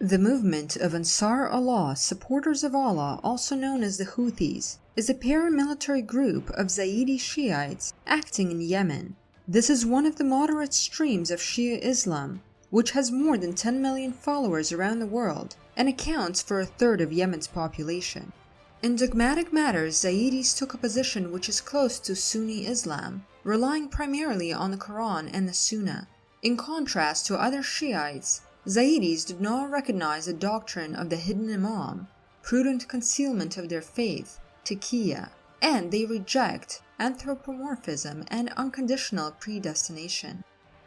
The movement of Ansar Allah, supporters of Allah, also known as the Houthis, is a paramilitary group of Zaidi Shiites acting in Yemen. This is one of the moderate streams of Shia Islam, which has more than 10 million followers around the world and accounts for a third of Yemen's population. In dogmatic matters, Zaidis took a position which is close to Sunni Islam, relying primarily on the Quran and the Sunnah. In contrast to other Shiites, Zaidis did not recognize the doctrine of the hidden Imam, prudent concealment of their faith, taqiyya, and they reject anthropomorphism and unconditional predestination.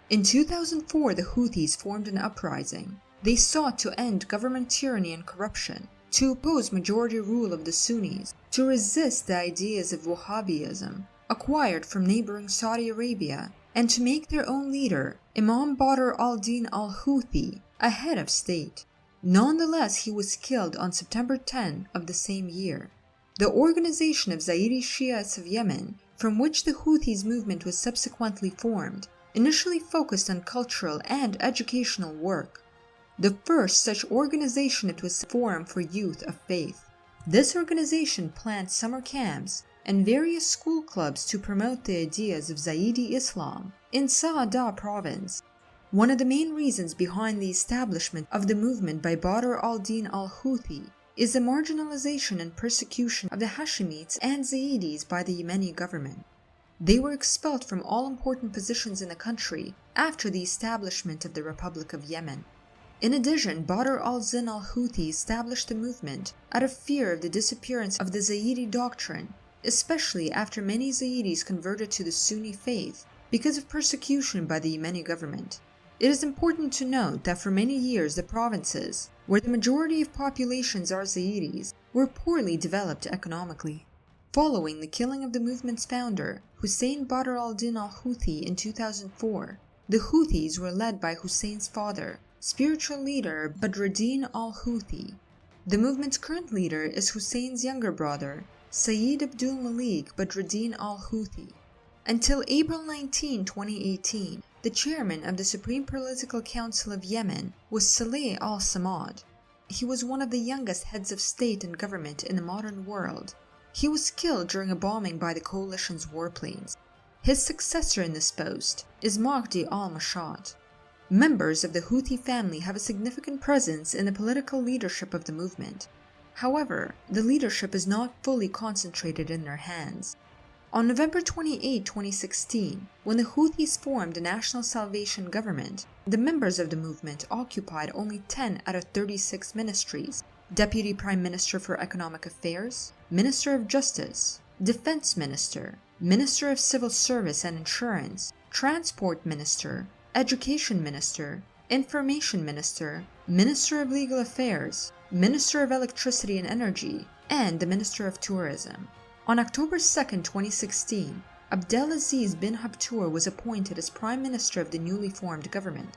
In 2004, the Houthis formed an uprising. They sought to end government tyranny and corruption, to oppose majority rule of the Sunnis, to resist the ideas of Wahhabism acquired from neighboring Saudi Arabia, and to make their own leader, Imam Badr al-Din al-Houthi, a head of state. Nonetheless, he was killed on September 10 of the same year. The Organization of Zaidi Shiites of Yemen, from which the Houthis movement was subsequently formed, initially focused on cultural and educational work. The first such organization, it was a forum for youth of faith. This organization planned summer camps and various school clubs to promote the ideas of Zaidi Islam in Sa'ada province. One of the main reasons behind the establishment of the movement by Badr al-Din al-Houthi is the marginalization and persecution of the Hashemites and Zaidis by the Yemeni government. They were expelled from all important positions in the country after the establishment of the Republic of Yemen. In addition, Badr al-Din al-Houthi established the movement out of fear of the disappearance of the Zaidi doctrine, especially after many Zaidis converted to the Sunni faith because of persecution by the Yemeni government. It is important to note that for many years the provinces, where the majority of populations are Zaidis, were poorly developed economically. Following the killing of the movement's founder, Hussein Badr al-Din al-Houthi in 2004, the Houthis were led by Hussein's father, spiritual leader Badruddin al-Houthi. The movement's current leader is Hussein's younger brother, Sayyid Abdul Malik Badruddin al-Houthi. Until April 19, 2018, the chairman of the Supreme Political Council of Yemen was Saleh al-Samad. He was one of the youngest heads of state and government in the modern world. He was killed during a bombing by the coalition's warplanes. His successor in this post is Mahdi al-Mashat. Members of the Houthi family have a significant presence in the political leadership of the movement. However, the leadership is not fully concentrated in their hands. On November 28, 2016, when the Houthis formed the National Salvation Government, the members of the movement occupied only 10 out of 36 ministries: Deputy Prime Minister for Economic Affairs, Minister of Justice, Defense Minister, Minister of Civil Service and Insurance, Transport Minister, Education Minister, Information Minister, Minister of Legal Affairs, Minister of Electricity and Energy, and the Minister of Tourism. On October 2, 2016, Abdelaziz bin Habtour was appointed as Prime Minister of the newly formed government.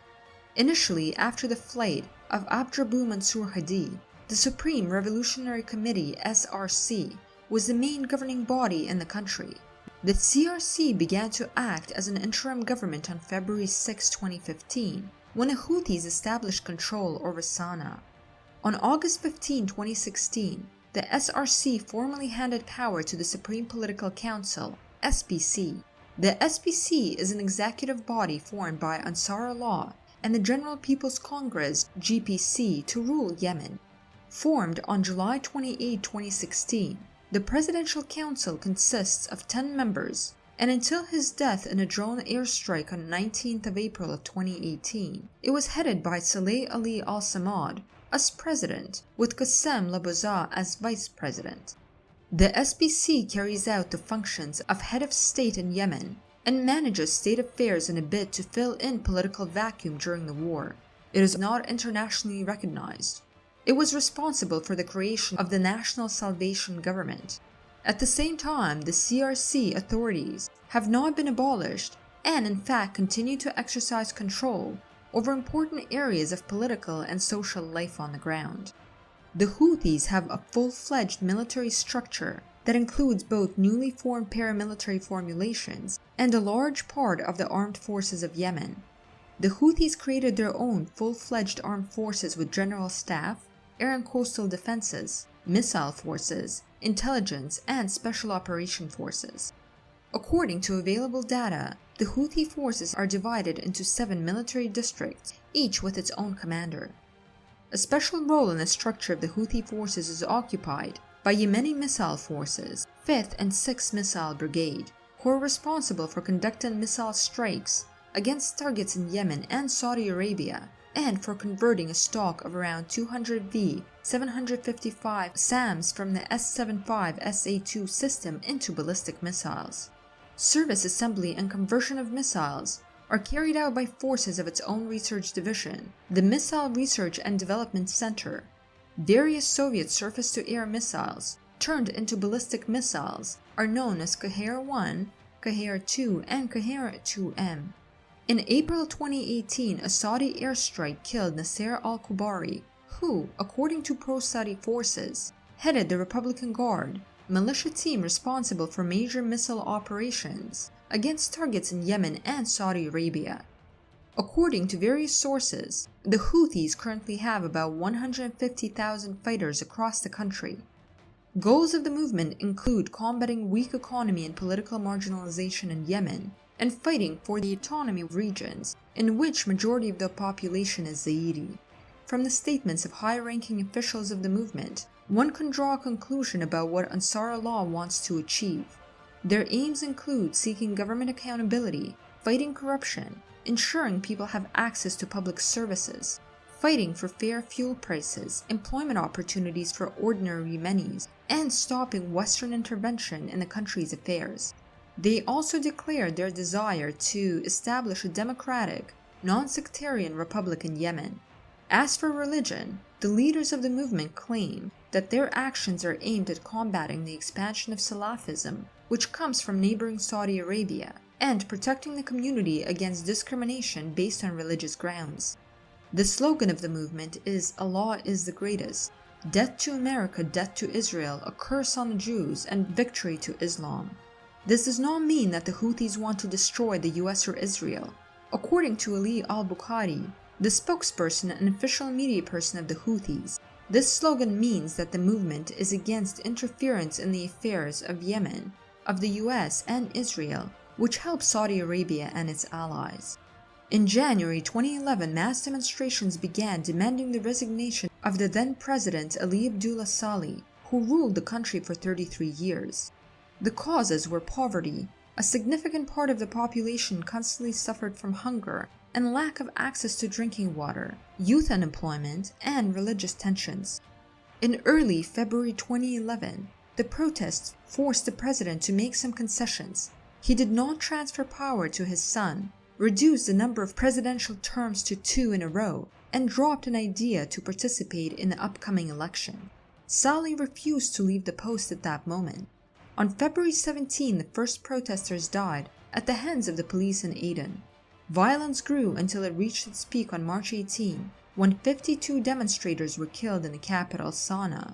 Initially, after the flight of Abdrabbu Mansur Hadi, the Supreme Revolutionary Committee (SRC) was the main governing body in the country. The CRC began to act as an interim government on February 6, 2015, when the Houthis established control over Sana'a. On August 15, 2016, the SRC formally handed power to the Supreme Political Council, SPC. The SPC is an executive body formed by Ansar Allah and the General People's Congress, GPC, to rule Yemen. Formed on July 28, 2016, the Presidential Council consists of 10 members, and until his death in a drone airstrike on 19th of April of 2018, it was headed by Saleh Ali al-Samad as president, with Qassem Labouza as vice president. The SPC carries out the functions of head of state in Yemen and manages state affairs in a bid to fill in political vacuum during the war. It is not internationally recognized. It was responsible for the creation of the National Salvation Government. At the same time, the CRC authorities have not been abolished and in fact continue to exercise control over important areas of political and social life on the ground. The Houthis have a full-fledged military structure that includes both newly formed paramilitary formulations and a large part of the armed forces of Yemen. The Houthis created their own full-fledged armed forces with general staff, air and coastal defenses, missile forces, intelligence, and special operation forces. According to available data, the Houthi forces are divided into 7 military districts, each with its own commander. A special role in the structure of the Houthi forces is occupied by Yemeni missile forces, 5th and 6th Missile Brigade, who are responsible for conducting missile strikes against targets in Yemen and Saudi Arabia, and for converting a stock of around 200 V-755 SAMs from the S-75 SA-2 system into ballistic missiles. Service assembly and conversion of missiles are carried out by forces of its own research division, the Missile Research and Development Center. Various Soviet surface-to-air missiles turned into ballistic missiles are known as Qaher-1, Qaher-2, and Qaher-2M. In April 2018, a Saudi airstrike killed Nasser al-Kubari, who, according to pro-Saudi forces, headed the Republican Guard, militia team responsible for major missile operations against targets in Yemen and Saudi Arabia. According to various sources, the Houthis currently have about 150,000 fighters across the country. Goals of the movement include combating weak economy and political marginalization in Yemen, and fighting for the autonomy of regions in which majority of the population is Zaidi. From the statements of high-ranking officials of the movement, one can draw a conclusion about what Ansar Allah wants to achieve. Their aims include seeking government accountability, fighting corruption, ensuring people have access to public services, fighting for fair fuel prices, employment opportunities for ordinary Yemenis, and stopping Western intervention in the country's affairs. They also declared their desire to establish a democratic, non-sectarian republic in Yemen. As for religion, the leaders of the movement claim that their actions are aimed at combating the expansion of Salafism, which comes from neighboring Saudi Arabia, and protecting the community against discrimination based on religious grounds. The slogan of the movement is "Allah is the greatest," "Death to America, death to Israel, a curse on the Jews, and victory to Islam." This does not mean that the Houthis want to destroy the US or Israel. According to Ali al-Bukhari, the spokesperson and official media person of the Houthis, this slogan means that the movement is against interference in the affairs of Yemen, of the US and Israel, which helps Saudi Arabia and its allies. In January 2011, mass demonstrations began demanding the resignation of the then-president Ali Abdullah Saleh, who ruled the country for 33 years. The causes were poverty. A significant part of the population constantly suffered from hunger and lack of access to drinking water, youth unemployment, and religious tensions. In early February 2011, the protests forced the president to make some concessions. He did not transfer power to his son, reduced the number of presidential terms to 2 in a row, and dropped an idea to participate in the upcoming election. Saleh refused to leave the post at that moment. On February 17, the first protesters died at the hands of the police in Aden. Violence grew until it reached its peak on March 18, when 52 demonstrators were killed in the capital, Sana'a.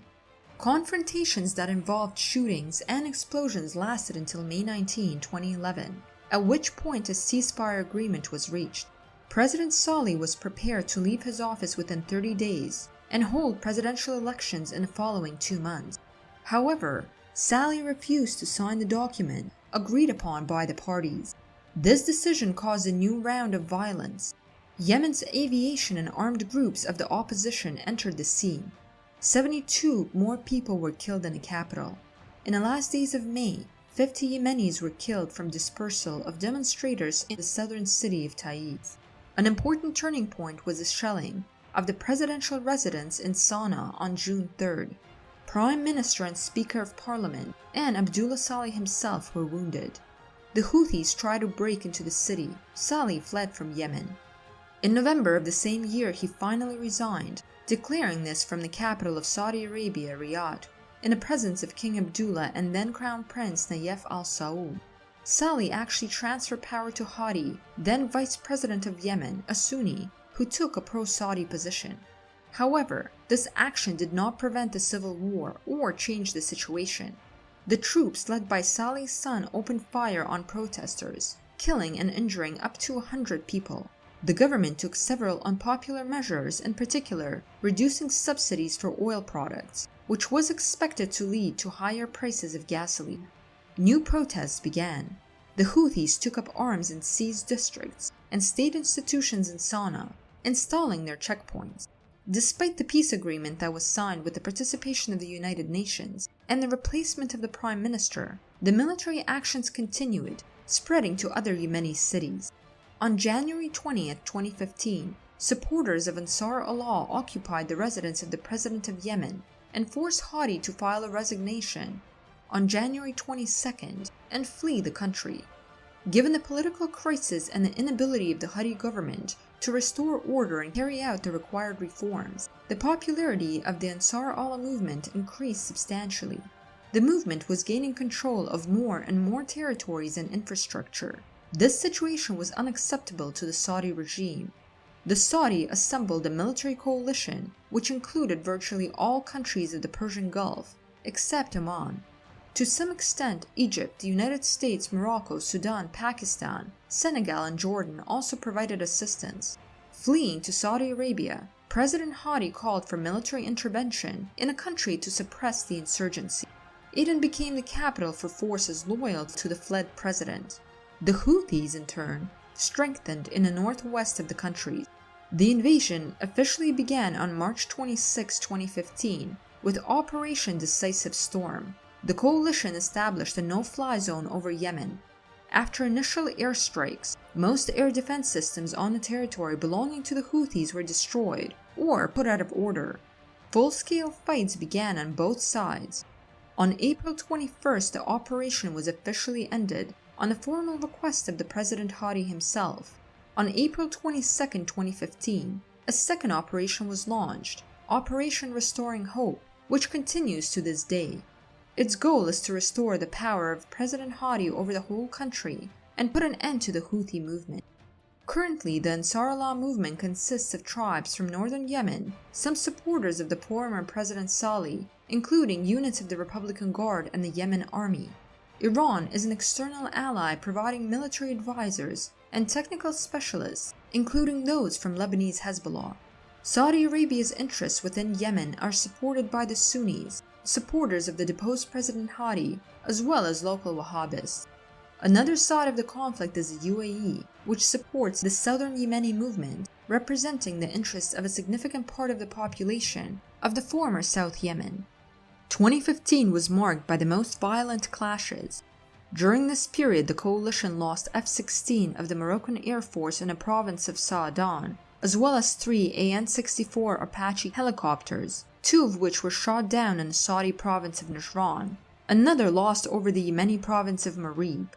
Confrontations that involved shootings and explosions lasted until May 19, 2011, at which point a ceasefire agreement was reached. President Saleh was prepared to leave his office within 30 days and hold presidential elections in the following 2 months. However, Saleh refused to sign the document agreed upon by the parties. This decision caused a new round of violence. Yemen's aviation and armed groups of the opposition entered the scene. 72 more people were killed in the capital. In the last days of May, 50 Yemenis were killed from dispersal of demonstrators in the southern city of Ta'if. An important turning point was the shelling of the presidential residence in Sana'a on June 3rd. Prime Minister and Speaker of Parliament and Abdullah Saleh himself were wounded. The Houthis tried to break into the city. Saleh fled from Yemen. In November of the same year, he finally resigned, declaring this from the capital of Saudi Arabia, Riyadh, in the presence of King Abdullah and then Crown Prince Nayef Al Saud. Saleh actually transferred power to Hadi, then Vice President of Yemen, a Sunni, who took a pro-Saudi position. However, this action did not prevent the civil war or change the situation. The troops led by Saleh's son opened fire on protesters, killing and injuring up to 100 people. The government took several unpopular measures, in particular, reducing subsidies for oil products, which was expected to lead to higher prices of gasoline. New protests began. The Houthis took up arms in seized districts and state institutions in Sana'a, installing their checkpoints. Despite the peace agreement that was signed with the participation of the United Nations and the replacement of the prime minister, the military actions continued, spreading to other Yemeni cities. On January 20, 2015, supporters of Ansar Allah occupied the residence of the president of Yemen and forced Hadi to file a resignation on January 22nd and flee the country. Given the political crisis and the inability of the Hadi government to restore order and carry out the required reforms, the popularity of the Ansar Allah movement increased substantially. The movement was gaining control of more and more territories and infrastructure. This situation was unacceptable to the Saudi regime. The Saudi assembled a military coalition which included virtually all countries of the Persian Gulf, except Oman. To some extent, Egypt, the United States, Morocco, Sudan, Pakistan, Senegal, and Jordan also provided assistance. Fleeing to Saudi Arabia, President Hadi called for military intervention in a country to suppress the insurgency. Aden became the capital for forces loyal to the fled president. The Houthis, in turn, strengthened in the northwest of the country. The invasion officially began on March 26, 2015, with Operation Decisive Storm. The coalition established a no-fly zone over Yemen. After initial airstrikes, most air defense systems on the territory belonging to the Houthis were destroyed or put out of order. Full-scale fights began on both sides. On April 21st, the operation was officially ended on the formal request of the President Hadi himself. On April 22, 2015, a second operation was launched, Operation Restoring Hope, which continues to this day. Its goal is to restore the power of President Hadi over the whole country and put an end to the Houthi movement. Currently, the Ansar Allah movement consists of tribes from northern Yemen, some supporters of the former President Saleh, including units of the Republican Guard and the Yemen Army. Iran is an external ally providing military advisors and technical specialists, including those from Lebanese Hezbollah. Saudi Arabia's interests within Yemen are supported by the Sunnis, supporters of the deposed President Hadi, as well as local Wahhabists. Another side of the conflict is the UAE, which supports the southern Yemeni movement, representing the interests of a significant part of the population of the former South Yemen. 2015 was marked by the most violent clashes. During this period, the coalition lost F-16 of the Moroccan Air Force in the province of Sa'adan, as well as 3 AN-64 Apache helicopters, 2 of which were shot down in the Saudi province of Najran. Another lost over the Yemeni province of Marib.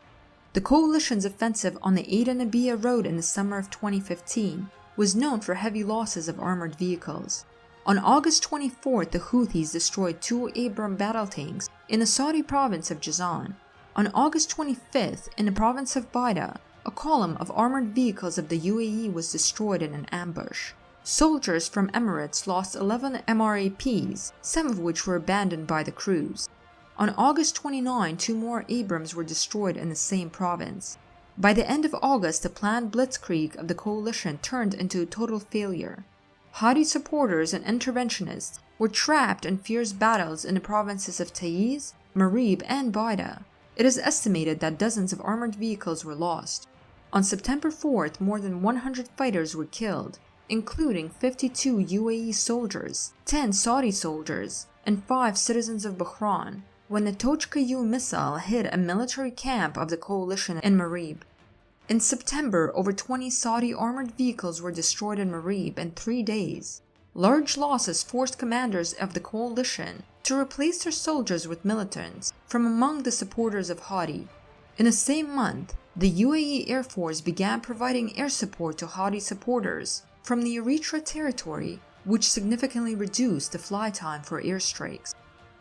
The coalition's offensive on the Aden-Abia road in the summer of 2015 was known for heavy losses of armored vehicles. On August 24th, the Houthis destroyed 2 Abrams battle tanks in the Saudi province of Jazan. On August 25th, in the province of Baida, a column of armored vehicles of the UAE was destroyed in an ambush. Soldiers from Emirates lost 11 MRAPs, some of which were abandoned by the crews. On August 29, 2 more Abrams were destroyed in the same province. By the end of August, the planned blitzkrieg of the coalition turned into a total failure. Hadi supporters and interventionists were trapped in fierce battles in the provinces of Taiz, Marib, and Baida. It is estimated that dozens of armored vehicles were lost. On September 4th, more than 100 fighters were killed, including 52 UAE soldiers, 10 Saudi soldiers, and 5 citizens of Bahrain, when the Tochka-U missile hit a military camp of the coalition in Marib. In September, over 20 Saudi armored vehicles were destroyed in Marib in 3 days. Large losses forced commanders of the coalition to replace their soldiers with militants from among the supporters of Hadi. In the same month, the UAE Air Force began providing air support to Hadi supporters from the Eritrea territory, which significantly reduced the fly time for airstrikes.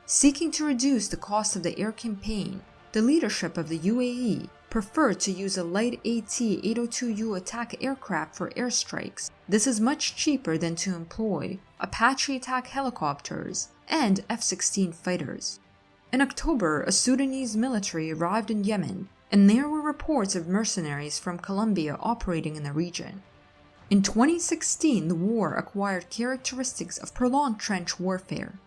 Seeking to reduce the cost of the air campaign, the leadership of the UAE preferred to use a light AT-802U attack aircraft for airstrikes. This is much cheaper than to employ Apache attack helicopters and F-16 fighters. In October, a Sudanese military arrived in Yemen, and there were reports of mercenaries from Colombia operating in the region. In 2016, the war acquired characteristics of prolonged trench warfare.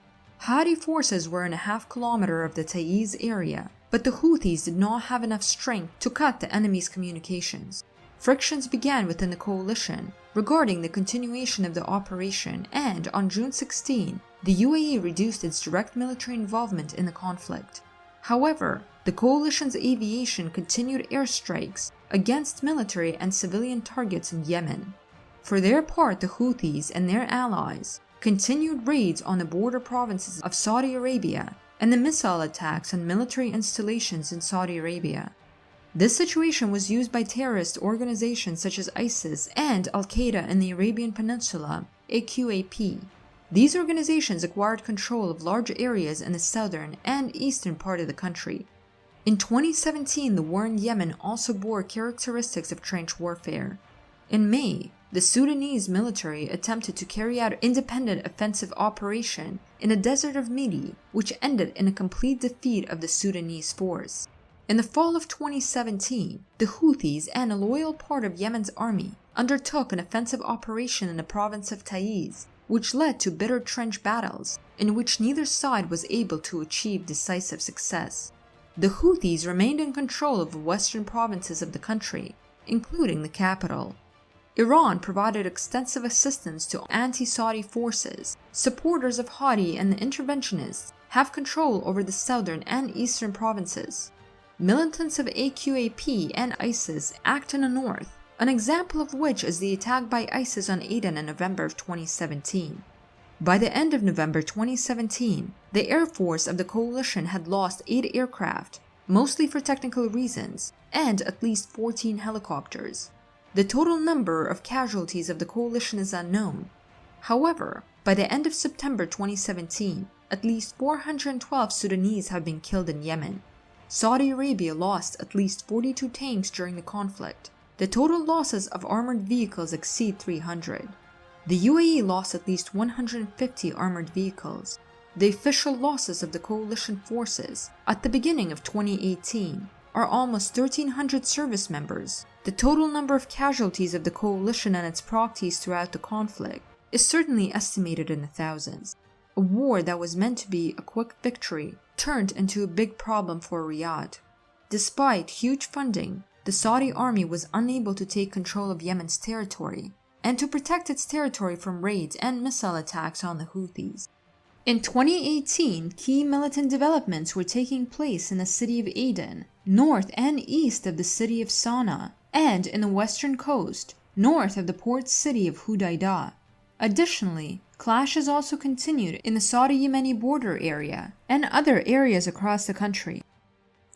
Houthi forces were in a half-kilometer of the Taiz area, but the Houthis did not have enough strength to cut the enemy's communications. Frictions began within the coalition regarding the continuation of the operation, and on June 16, the UAE reduced its direct military involvement in the conflict. However, the coalition's aviation continued airstrikes against military and civilian targets in Yemen. For their part, the Houthis and their allies continued raids on the border provinces of Saudi Arabia and the missile attacks on military installations in Saudi Arabia. This situation was used by terrorist organizations such as ISIS and Al-Qaeda in the Arabian Peninsula, AQAP. These organizations acquired control of large areas in the southern and eastern part of the country. In 2017, the war in Yemen also bore characteristics of trench warfare. In May, the Sudanese military attempted to carry out an independent offensive operation in the desert of Midi, which ended in a complete defeat of the Sudanese force. In the fall of 2017, the Houthis and a loyal part of Yemen's army undertook an offensive operation in the province of Taiz, which led to bitter trench battles, in which neither side was able to achieve decisive success. The Houthis remained in control of the western provinces of the country, including the capital. Iran provided extensive assistance to anti-Saudi forces. Supporters of Houthi and the interventionists have control over the southern and eastern provinces. Militants of AQAP and ISIS act in the north, an example of which is the attack by ISIS on Aden in November of 2017. By the end of November 2017, the Air Force of the coalition had lost 8 aircraft, mostly for technical reasons, and at least 14 helicopters. The total number of casualties of the coalition is unknown. However, by the end of September 2017, at least 412 Sudanese have been killed in Yemen. Saudi Arabia lost at least 42 tanks during the conflict. The total losses of armored vehicles exceed 300. The UAE lost at least 150 armored vehicles. The official losses of the coalition forces at the beginning of 2018 are almost 1,300 service members. The total number of casualties of the coalition and its proxies throughout the conflict is certainly estimated in the thousands. A war that was meant to be a quick victory turned into a big problem for Riyadh. Despite huge funding, the Saudi army was unable to take control of Yemen's territory and to protect its territory from raids and missile attacks on the Houthis. In 2018, key militant developments were taking place in the city of Aden, north and east of the city of Sana'a, and in the western coast, north of the port city of Hudaydah. Additionally, clashes also continued in the Saudi-Yemeni border area and other areas across the country.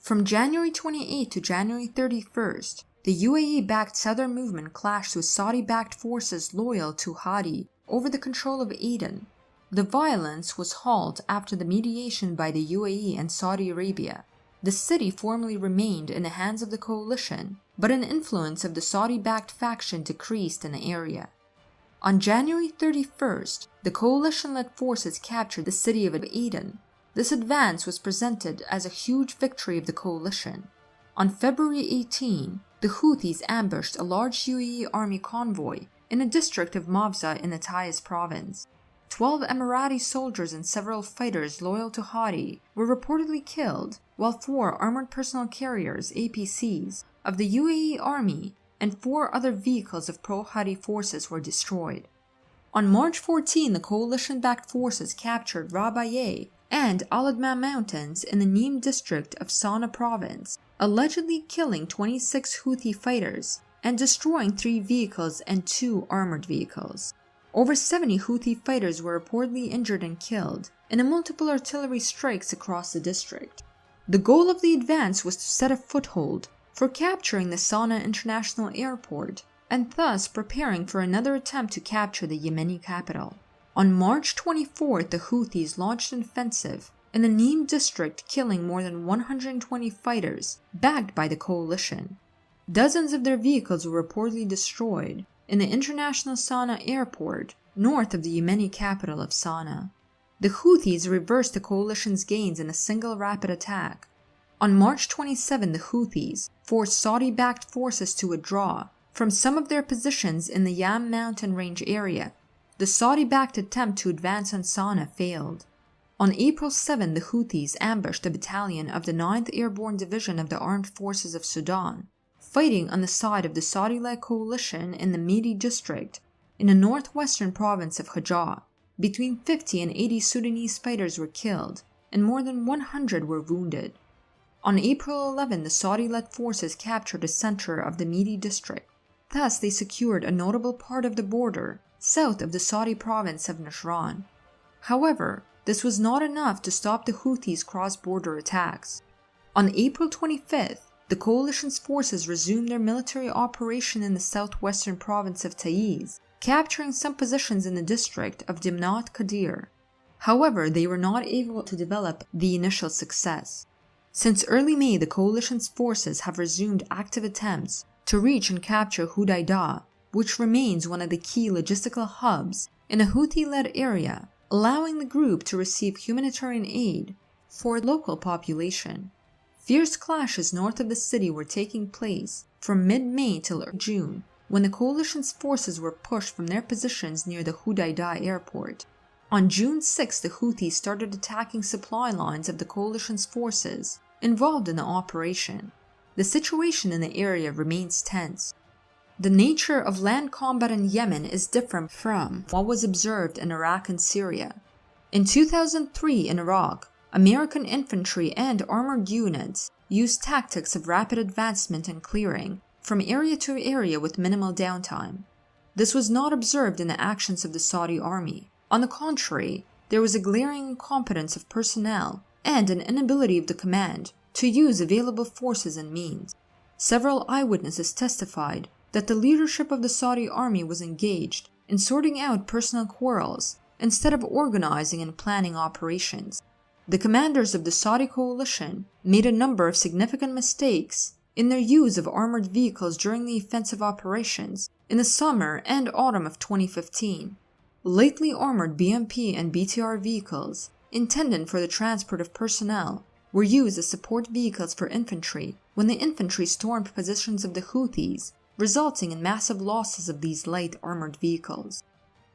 From January 28 to January 31st, the UAE-backed Southern Movement clashed with Saudi-backed forces loyal to Houthi over the control of Aden. The violence was halted after the mediation by the UAE and Saudi Arabia. The city formerly remained in the hands of the coalition, but an influence of the Saudi-backed faction decreased in the area. On January 31st, the coalition-led forces captured the city of Aden. This advance was presented as a huge victory of the coalition. On February 18, the Houthis ambushed a large UAE army convoy in the district of Mawza in the Taiz province. 12 Emirati soldiers and several fighters loyal to Houthi were reportedly killed, while 4 armored personnel carriers (APCs) of the UAE army and 4 other vehicles of pro-Houthi forces were destroyed. On March 14, the coalition-backed forces captured Rabaye and Al-Adma mountains in the Neem district of Sana'a province, allegedly killing 26 Houthi fighters and destroying 3 vehicles and 2 armored vehicles. Over 70 Houthi fighters were reportedly injured and killed in the multiple artillery strikes across the district. The goal of the advance was to set a foothold for capturing the Sana'a International Airport and thus preparing for another attempt to capture the Yemeni capital. On March 24th, the Houthis launched an offensive in the Neem district, killing more than 120 fighters backed by the coalition. Dozens of their vehicles were reportedly destroyed in the International Sana'a Airport, north of the Yemeni capital of Sana'a. The Houthis reversed the coalition's gains in a single rapid attack. On March 27, the Houthis forced Saudi-backed forces to withdraw, from some of their positions in the Yam mountain range area. The Saudi-backed attempt to advance on Sana'a failed. On April 7, the Houthis ambushed a battalion of the 9th Airborne Division of the Armed Forces of Sudan, fighting on the side of the Saudi-led coalition in the Midi district in the northwestern province of Hajjah. Between 50 and 80 Sudanese fighters were killed, and more than 100 were wounded. On April 11, the Saudi-led forces captured the center of the Midi district. Thus, they secured a notable part of the border south of the Saudi province of Najran. However, this was not enough to stop the Houthis' cross-border attacks. On April 25th, the coalition's forces resumed their military operation in the southwestern province of Taiz, capturing some positions in the district of Dimnat Qadir. However, they were not able to develop the initial success. Since early May, the coalition's forces have resumed active attempts to reach and capture Hudaydah, which remains one of the key logistical hubs in a Houthi-led area, allowing the group to receive humanitarian aid for the local population. Fierce clashes north of the city were taking place from mid-May till June, when the coalition's forces were pushed from their positions near the Hudaydah airport. On June 6, the Houthis started attacking supply lines of the coalition's forces involved in the operation. The situation in the area remains tense. The nature of land combat in Yemen is different from what was observed in Iraq and Syria. In 2003 in Iraq, American infantry and armored units used tactics of rapid advancement and clearing from area to area with minimal downtime. This was not observed in the actions of the Saudi army. On the contrary, there was a glaring incompetence of personnel and an inability of the command to use available forces and means. Several eyewitnesses testified that the leadership of the Saudi army was engaged in sorting out personal quarrels instead of organizing and planning operations. The commanders of the Saudi coalition made a number of significant mistakes in their use of armored vehicles during the offensive operations in the summer and autumn of 2015. Lightly armored BMP and BTR vehicles, intended for the transport of personnel, were used as support vehicles for infantry when the infantry stormed positions of the Houthis, resulting in massive losses of these light armored vehicles.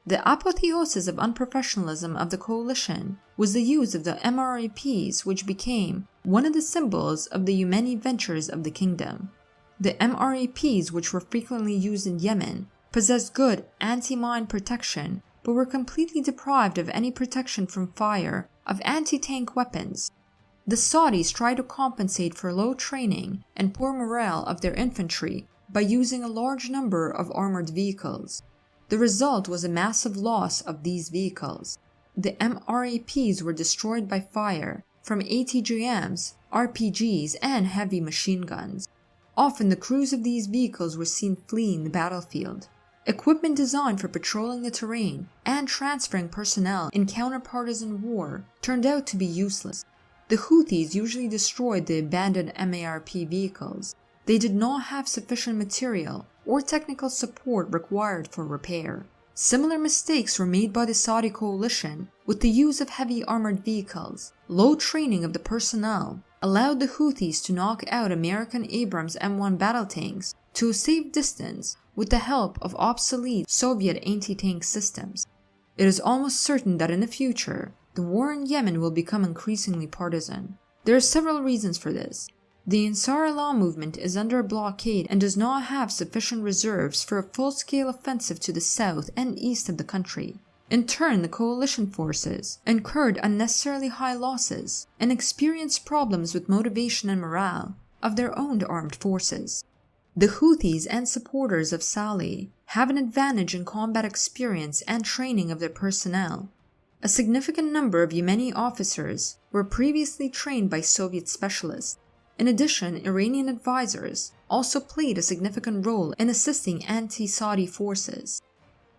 The apotheosis of unprofessionalism of the coalition was the use of the MRAPs, which became one of the symbols of the Yemeni ventures of the kingdom. The MRAPs, which were frequently used in Yemen, possessed good anti-mine protection, but were completely deprived of any protection from fire of anti-tank weapons. The Saudis tried to compensate for low training and poor morale of their infantry by using a large number of armored vehicles. The result was a massive loss of these vehicles. The MRAPs were destroyed by fire from ATGMs, RPGs, and heavy machine guns. Often the crews of these vehicles were seen fleeing the battlefield. Equipment designed for patrolling the terrain and transferring personnel in counter-partisan war turned out to be useless. The Houthis usually destroyed the abandoned MARP vehicles. They did not have sufficient material or technical support required for repair. Similar mistakes were made by the Saudi coalition with the use of heavy armored vehicles. Low training of the personnel allowed the Houthis to knock out American Abrams M1 battle tanks to a safe distance with the help of obsolete Soviet anti-tank systems. It is almost certain that in the future, the war in Yemen will become increasingly partisan. There are several reasons for this. The Ansar Allah movement is under a blockade and does not have sufficient reserves for a full-scale offensive to the south and east of the country. In turn, the coalition forces incurred unnecessarily high losses and experienced problems with motivation and morale of their own armed forces. The Houthis and supporters of Saleh have an advantage in combat experience and training of their personnel. A significant number of Yemeni officers were previously trained by Soviet specialists. In addition, Iranian advisors also played a significant role in assisting anti-Saudi forces.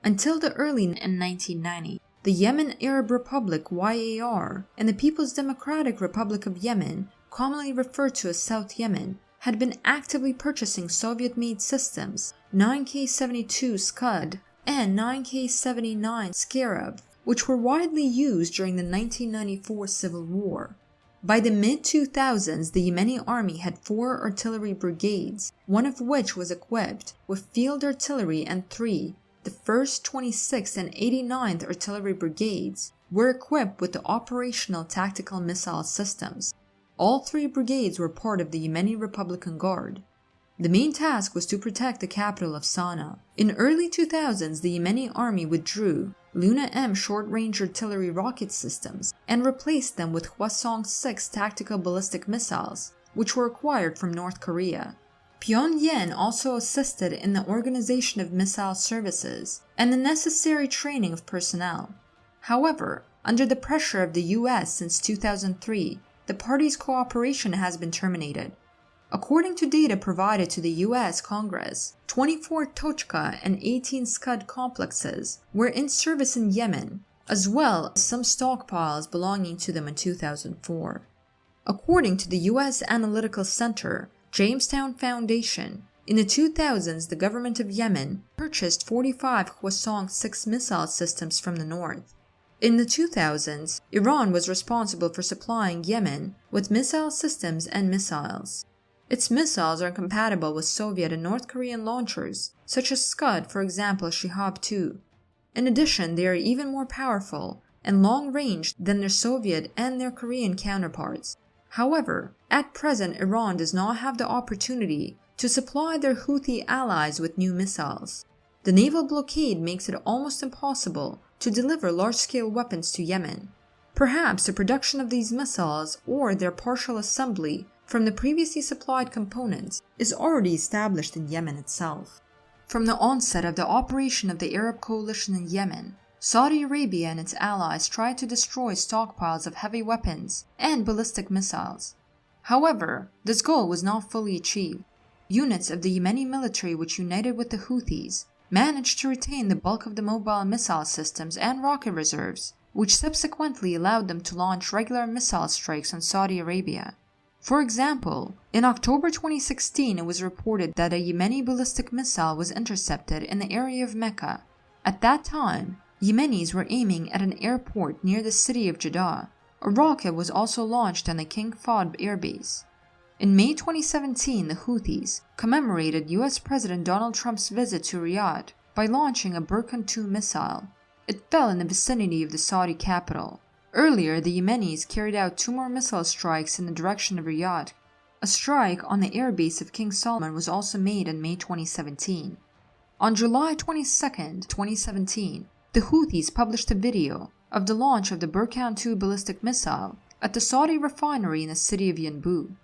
Until the early 1990s, the Yemen Arab Republic (YAR) and the People's Democratic Republic of Yemen, commonly referred to as South Yemen, had been actively purchasing Soviet-made systems 9K-72 Scud and 9K-79 Scarab, which were widely used during the 1994 Civil War. By the mid-2000s, the Yemeni army had 4 artillery brigades, one of which was equipped with field artillery, and 3, the 1st, 26th, and 89th Artillery Brigades, were equipped with the operational tactical missile systems. All 3 brigades were part of the Yemeni Republican Guard. The main task was to protect the capital of Sana'a. In early 2000s, the Yemeni army withdrew Luna M short-range artillery rocket systems and replaced them with Hwasong-6 tactical ballistic missiles, which were acquired from North Korea. Pyongyang also assisted in the organization of missile services and the necessary training of personnel. However, under the pressure of the US since 2003, the parties' cooperation has been terminated. According to data provided to the US Congress, 24 Tochka and 18 Scud complexes were in service in Yemen, as well as some stockpiles belonging to them in 2004. According to the US Analytical Center, Jamestown Foundation, in the 2000s the government of Yemen purchased 45 Hwasong-6 missile systems from the north. In the 2000s, Iran was responsible for supplying Yemen with missile systems and missiles. Its missiles are compatible with Soviet and North Korean launchers, such as Scud, for example Shihab-2. In addition, they are even more powerful and long-range than their Soviet and their Korean counterparts. However, at present Iran does not have the opportunity to supply their Houthi allies with new missiles. The naval blockade makes it almost impossible to deliver large-scale weapons to Yemen. Perhaps the production of these missiles or their partial assembly from the previously supplied components is already established in Yemen itself. From the onset of the operation of the Arab coalition in Yemen, Saudi Arabia and its allies tried to destroy stockpiles of heavy weapons and ballistic missiles. However, this goal was not fully achieved. Units of the Yemeni military which united with the Houthis managed to retain the bulk of the mobile missile systems and rocket reserves, which subsequently allowed them to launch regular missile strikes on Saudi Arabia. For example, in October 2016 it was reported that a Yemeni ballistic missile was intercepted in the area of Mecca. At that time, Yemenis were aiming at an airport near the city of Jeddah. A rocket was also launched on the King Fahd airbase. In May 2017, the Houthis commemorated US President Donald Trump's visit to Riyadh by launching a Burkan 2 missile. It fell in the vicinity of the Saudi capital. Earlier, the Yemenis carried out 2 more missile strikes in the direction of Riyadh. A strike on the airbase of King Salman was also made in May 2017. On July 22, 2017, the Houthis published a video of the launch of the Burkan 2 ballistic missile at the Saudi refinery in the city of Yanbu.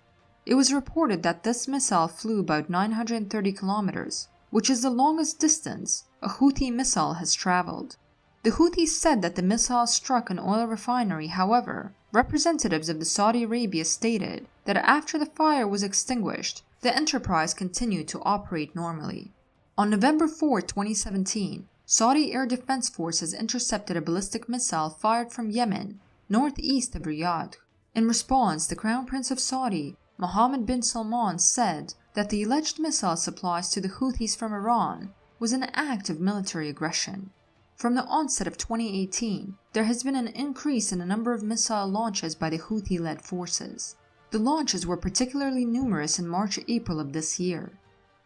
It was reported that this missile flew about 930 kilometers, which is the longest distance a Houthi missile has traveled. The Houthis said that the missile struck an oil refinery. However, representatives of the Saudi Arabia stated that after the fire was extinguished, the enterprise continued to operate normally. On November 4, 2017, Saudi Air Defense Forces intercepted a ballistic missile fired from Yemen, northeast of Riyadh. In response, the Crown Prince of Saudi, Mohammed bin Salman, said that the alleged missile supplies to the Houthis from Iran was an act of military aggression. From the onset of 2018, there has been an increase in the number of missile launches by the Houthi-led forces. The launches were particularly numerous in March-April of this year.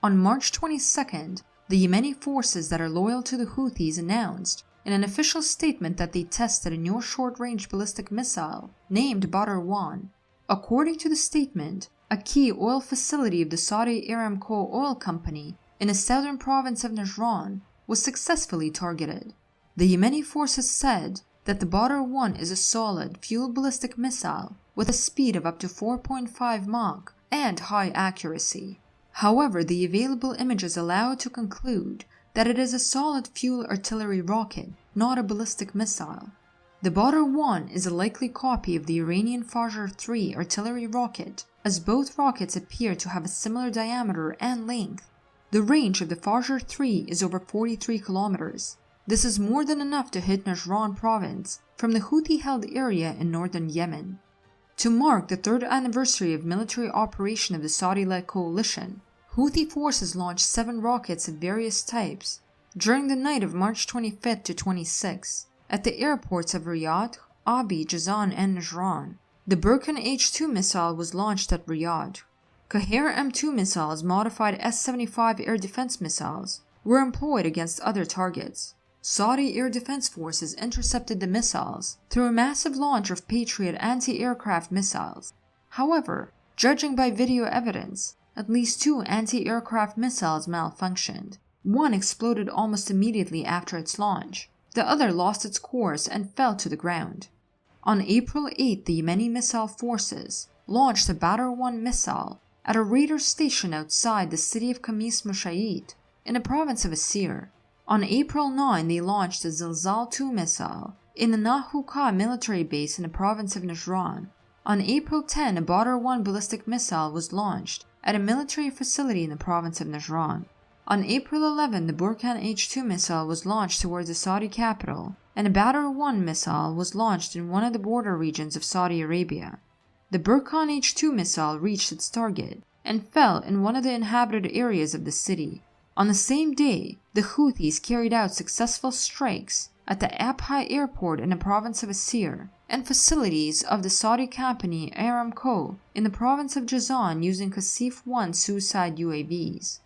On March 22nd, the Yemeni forces that are loyal to the Houthis announced in an official statement that they tested a new short-range ballistic missile named Badr 1. According to the statement, a key oil facility of the Saudi Aramco oil company in the southern province of Najran was successfully targeted. The Yemeni forces said that the Badr 1 is a solid, fuel ballistic missile with a speed of up to 4.5 Mach and high accuracy. However, the available images allow to conclude that it is a solid fuel artillery rocket, not a ballistic missile. The Badr 1 is a likely copy of the Iranian Fajr 3 artillery rocket, as both rockets appear to have a similar diameter and length. The range of the Fajr 3 is over 43 kilometers. This is more than enough to hit Najran province from the Houthi-held area in northern Yemen. To mark the 3rd anniversary of military operation of the Saudi-led coalition, Houthi forces launched 7 rockets of various types during the night of March 25 to 26 at the airports of Riyadh, Abi, Jazan, and Najran. The Burkan H-2 missile was launched at Riyadh. Qaher M2 missiles, modified S-75 air defense missiles, were employed against other targets. Saudi air defense forces intercepted the missiles through a massive launch of Patriot anti-aircraft missiles. However, judging by video evidence, at least 2 anti-aircraft missiles malfunctioned. One exploded almost immediately after its launch. The other lost its course and fell to the ground. On April 8, the Yemeni missile forces launched a Badr-1 missile at a radar station outside the city of Khamis Mushayid in the province of Asir. On April 9, they launched a Zilzal-2 missile in the Nahuqa military base in the province of Najran. On April 10, a Badr-1 ballistic missile was launched at a military facility in the province of Najran. On April 11, the Burkan H-2 missile was launched towards the Saudi capital, and a Badr-1 missile was launched in one of the border regions of Saudi Arabia. The Burkan H-2 missile reached its target and fell in one of the inhabited areas of the city. On the same day, the Houthis carried out successful strikes at the Abha airport in the province of Asir and facilities of the Saudi company Aramco in the province of Jazan using Qasif-1 suicide UAVs.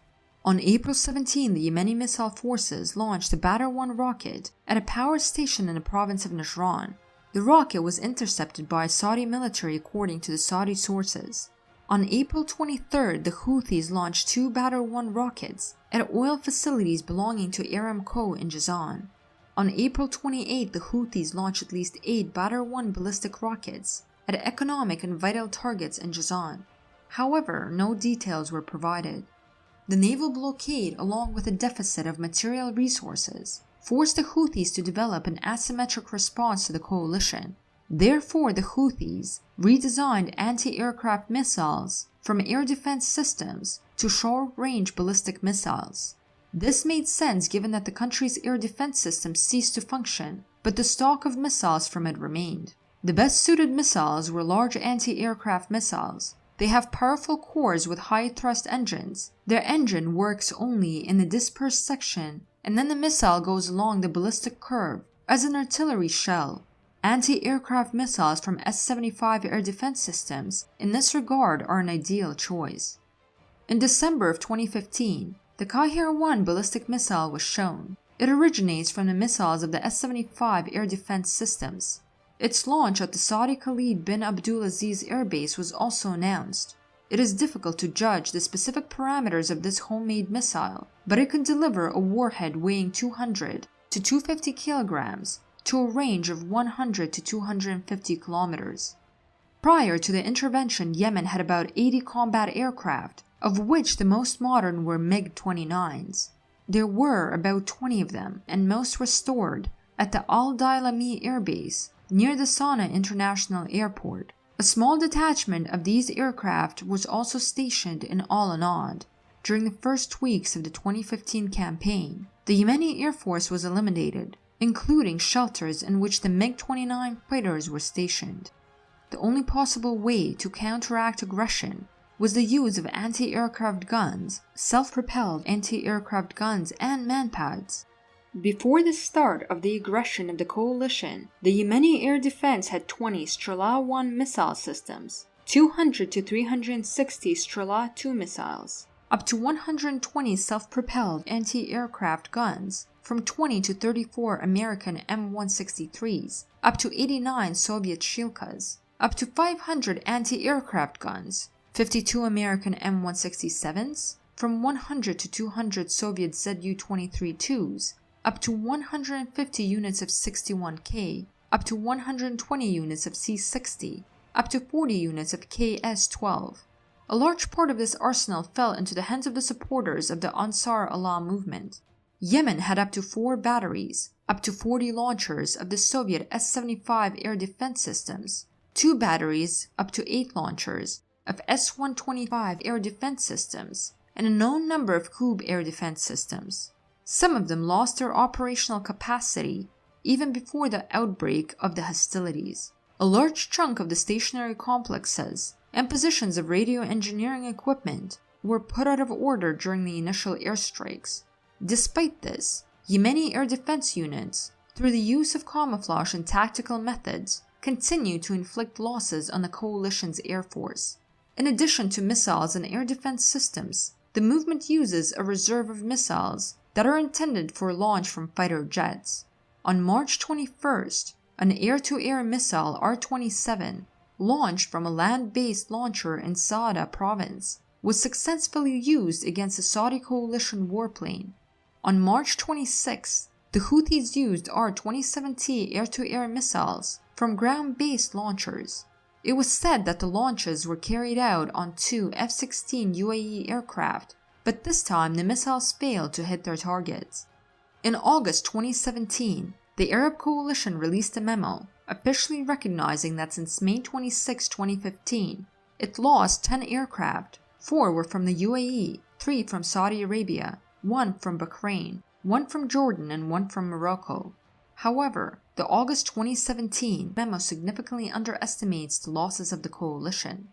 On April 17, the Yemeni missile forces launched a Badr-1 rocket at a power station in the province of Najran. The rocket was intercepted by Saudi military according to the Saudi sources. On April 23, the Houthis launched 2 Badr-1 rockets at oil facilities belonging to Aramco in Jazan. On April 28, the Houthis launched at least 8 Badr-1 ballistic rockets at economic and vital targets in Jazan. However, no details were provided. The naval blockade, along with a deficit of material resources, forced the Houthis to develop an asymmetric response to the coalition. Therefore, the Houthis redesigned anti-aircraft missiles from air defense systems to short-range ballistic missiles. This made sense given that the country's air defense system ceased to function, but the stock of missiles from it remained. The best-suited missiles were large anti-aircraft missiles. They have powerful cores with high-thrust engines. Their engine works only in the dispersed section, and then the missile goes along the ballistic curve as an artillery shell. Anti-aircraft missiles from S-75 air defense systems in this regard are an ideal choice. In December of 2015, the Qaher-1 ballistic missile was shown. It originates from the missiles of the S-75 air defense systems. Its launch at the Saudi Khalid bin Abdulaziz Air Base was also announced. It is difficult to judge the specific parameters of this homemade missile, but it can deliver a warhead weighing 200 to 250 kilograms to a range of 100 to 250 kilometers. Prior to the intervention, Yemen had about 80 combat aircraft, of which the most modern were MiG-29s. There were about 20 of them, and most were stored at the Al-Dailami Air Base near the Sana'a International Airport. A small detachment of these aircraft was also stationed in Al-Anad. During the first weeks of the 2015 campaign, the Yemeni Air Force was eliminated, including shelters in which the MiG-29 fighters were stationed. The only possible way to counteract aggression was the use of anti-aircraft guns, self-propelled anti-aircraft guns, and manpads. Before the start of the aggression of the coalition, the Yemeni air defense had 20 Strela-1 missile systems, 200 to 360 Strela-2 missiles, up to 120 self-propelled anti-aircraft guns, from 20 to 34 American M163s, up to 89 Soviet Shilkas, up to 500 anti-aircraft guns, 52 American M167s, from 100 to 200 Soviet Zu-23-2s, up to 150 units of 61K, up to 120 units of C-60, up to 40 units of KS-12. A large part of this arsenal fell into the hands of the supporters of the Ansar Allah movement. Yemen had up to 4 batteries, up to 40 launchers of the Soviet S-75 air defense systems, 2 batteries, up to 8 launchers of S-125 air defense systems, and a known number of Kub air defense systems. Some of them lost their operational capacity even before the outbreak of the hostilities. A large chunk of the stationary complexes and positions of radio engineering equipment were put out of order during the initial airstrikes. Despite this, Yemeni air defense units, through the use of camouflage and tactical methods, continued to inflict losses on the coalition's air force. In addition to missiles and air defense systems, the movement uses a reserve of missiles that are intended for launch from fighter jets. On March 21st, an air-to-air missile R-27, launched from a land-based launcher in Saada province, was successfully used against a Saudi coalition warplane. On March 26, the Houthis used R-27T air-to-air missiles from ground-based launchers. It was said that the launches were carried out on 2 F-16 UAE aircraft, but this time the missiles failed to hit their targets. In August 2017, the Arab coalition released a memo, officially recognizing that since May 26, 2015, it lost 10 aircraft. 4 were from the UAE, 3 from Saudi Arabia, 1 from Bahrain, 1 from Jordan, and 1 from Morocco. However, the August 2017 memo significantly underestimates the losses of the coalition.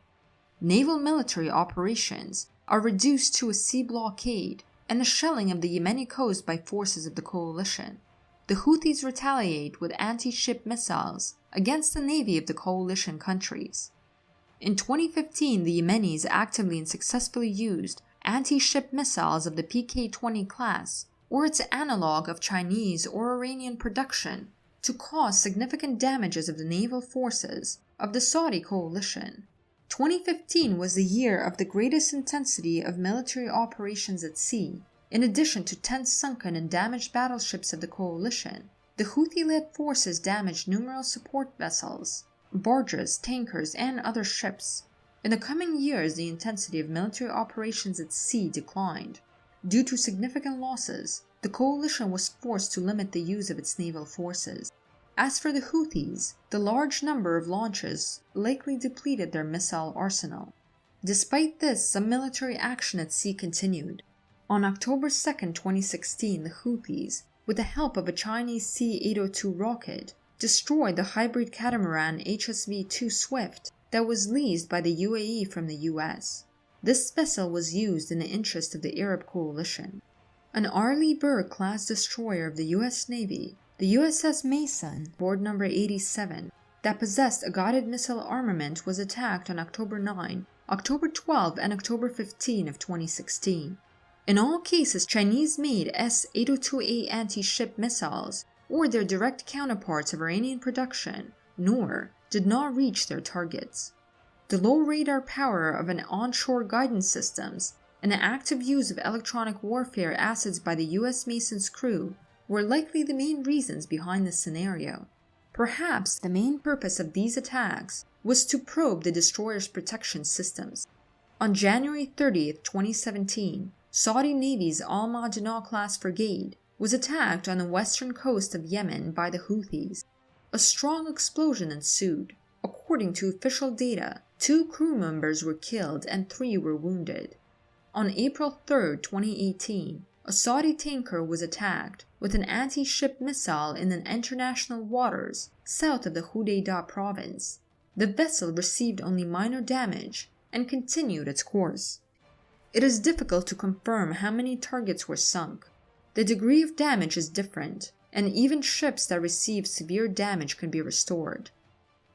Naval military operations are reduced to a sea blockade and the shelling of the Yemeni coast by forces of the coalition. The Houthis retaliate with anti-ship missiles against the navy of the coalition countries. In 2015, the Yemenis actively and successfully used anti-ship missiles of the PK-20 class, or its analog of Chinese or Iranian production, to cause significant damages of the naval forces of the Saudi coalition. 2015 was the year of the greatest intensity of military operations at sea. In addition to 10 sunken and damaged battleships of the coalition, the Houthi-led forces damaged numerous support vessels, barges, tankers, and other ships. In the coming years, the intensity of military operations at sea declined. Due to significant losses, the coalition was forced to limit the use of its naval forces. As for the Houthis, the large number of launches likely depleted their missile arsenal. Despite this, some military action at sea continued. On October 2, 2016, the Houthis, with the help of a Chinese C-802 rocket, destroyed the hybrid catamaran HSV-2 Swift that was leased by the UAE from the US. This vessel was used in the interest of the Arab coalition. An Arleigh Burke-class destroyer of the US Navy, the USS Mason, board number 87, that possessed a guided missile armament was attacked on October 9, October 12, and October 15 of 2016. In all cases, Chinese-made S-802A anti-ship missiles, or their direct counterparts of Iranian production, NOR, did not reach their targets. The low radar power of an onshore guidance systems and the active use of electronic warfare assets by the US Mason's crew were likely the main reasons behind this scenario. Perhaps the main purpose of these attacks was to probe the destroyer's protection systems. On January 30, 2017, Saudi Navy's Al-Madinah-class frigate was attacked on the western coast of Yemen by the Houthis. A strong explosion ensued. According to official data, 2 crew members were killed and 3 were wounded. On April 3, 2018, a Saudi tanker was attacked with an anti-ship missile in the international waters south of the Hudaydah province. The vessel received only minor damage and continued its course. It is difficult to confirm how many targets were sunk. The degree of damage is different, and even ships that receive severe damage can be restored.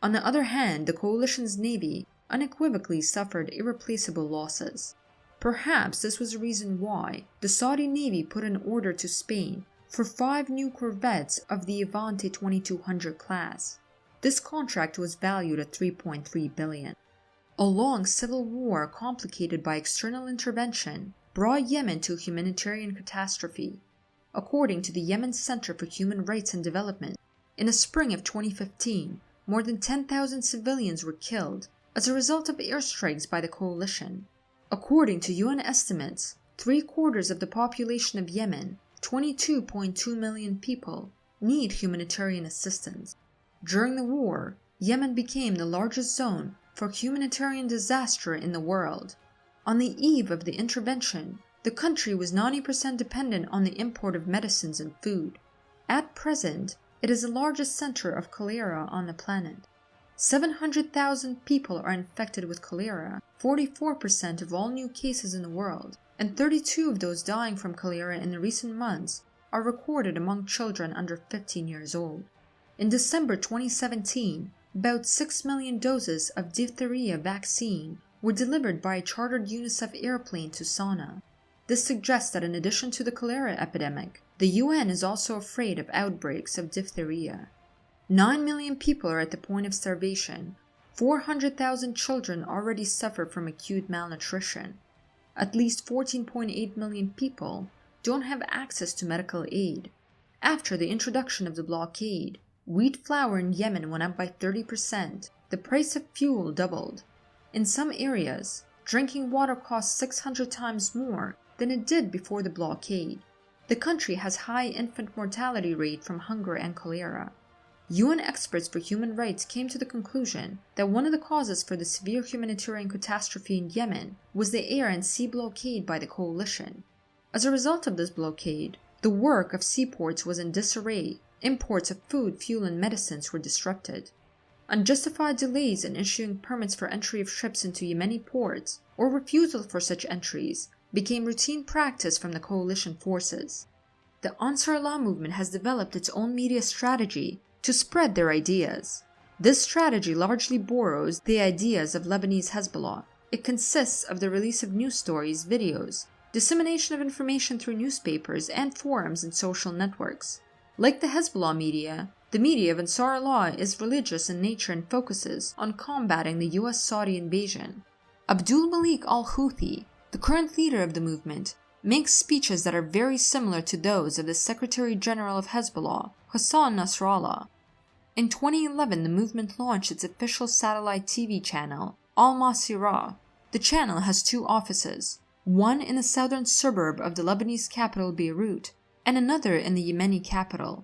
On the other hand, the coalition's navy unequivocally suffered irreplaceable losses. Perhaps this was the reason why the Saudi Navy put an order to Spain for 5 new corvettes of the Avante 2200 class. This contract was valued at $3.3 billion. A long civil war complicated by external intervention brought Yemen to a humanitarian catastrophe. According to the Yemen Center for Human Rights and Development, in the spring of 2015, more than 10,000 civilians were killed as a result of airstrikes by the coalition. According to UN estimates, 3/4 of the population of Yemen, 22.2 million people, need humanitarian assistance. During the war, Yemen became the largest zone for humanitarian disaster in the world. On the eve of the intervention, the country was 90% dependent on the import of medicines and food. At present, it is the largest center of cholera on the planet. 700,000 people are infected with cholera, 44% of all new cases in the world, and 32 of those dying from cholera in the recent months are recorded among children under 15 years old. In December 2017, About 6 million doses of diphtheria vaccine were delivered by a chartered UNICEF airplane to Sana'a. This suggests that in addition to the cholera epidemic, the UN is also afraid of outbreaks of diphtheria. 9 million people are at the point of starvation. 400,000 children already suffer from acute malnutrition. At least 14.8 million people don't have access to medical aid. After the introduction of the blockade, wheat flour in Yemen went up by 30%. The price of fuel doubled. In some areas, drinking water costs 600 times more than it did before the blockade. The country has high infant mortality rate from hunger and cholera. UN experts for human rights came to the conclusion that one of the causes for the severe humanitarian catastrophe in Yemen was the air and sea blockade by the coalition. As a result of this blockade, the work of seaports was in disarray. Imports of food, fuel, and medicines were disrupted. Unjustified delays in issuing permits for entry of ships into Yemeni ports, or refusal for such entries, became routine practice from the coalition forces. The Ansar Allah movement has developed its own media strategy to spread their ideas. This strategy largely borrows the ideas of Lebanese Hezbollah. It consists of the release of news stories, videos, dissemination of information through newspapers and forums and social networks. Like the Hezbollah media, the media of Ansar Allah is religious in nature and focuses on combating the US-Saudi invasion. Abdul Malik al-Houthi, the current leader of the movement, makes speeches that are very similar to those of the Secretary General of Hezbollah, Hassan Nasrallah. In 2011, the movement launched its official satellite TV channel, Al-Masirah. The channel has 2 offices, one in the southern suburb of the Lebanese capital Beirut, and another in the Yemeni capital.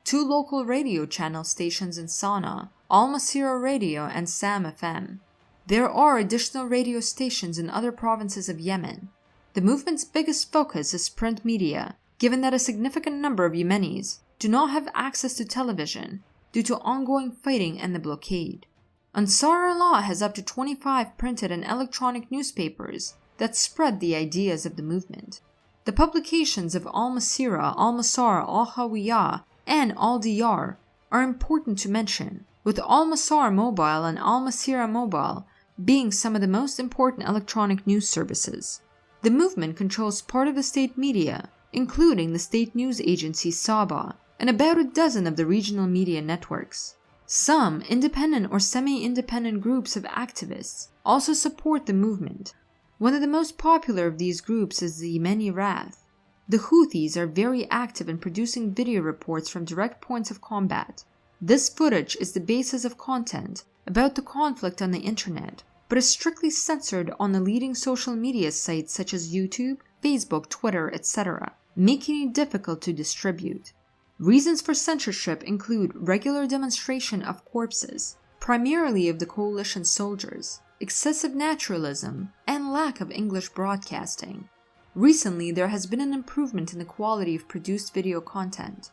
2 local radio channel stations in Sana'a, Al-Masirah Radio and Sam FM. There are additional radio stations in other provinces of Yemen. The movement's biggest focus is print media, given that a significant number of Yemenis do not have access to television due to ongoing fighting and the blockade. Ansar Allah has up to 25 printed and electronic newspapers that spread the ideas of the movement. The publications of Al-Masirah, Al-Masar, Al-Hawiyah, and Al-Diyar are important to mention, with Al-Masar Mobile and Al-Masirah Mobile being some of the most important electronic news services. The movement controls part of the state media, including the state news agency Saba, and about a dozen of the regional media networks. Some independent or semi-independent groups of activists also support the movement. One of the most popular of these groups is the Yemeni Wrath. The Houthis are very active in producing video reports from direct points of combat. This footage is the basis of content about the conflict on the internet, but is strictly censored on the leading social media sites such as YouTube, Facebook, Twitter, etc., making it difficult to distribute. Reasons for censorship include regular demonstration of corpses, primarily of the coalition soldiers, excessive naturalism, and lack of English broadcasting. Recently, there has been an improvement in the quality of produced video content.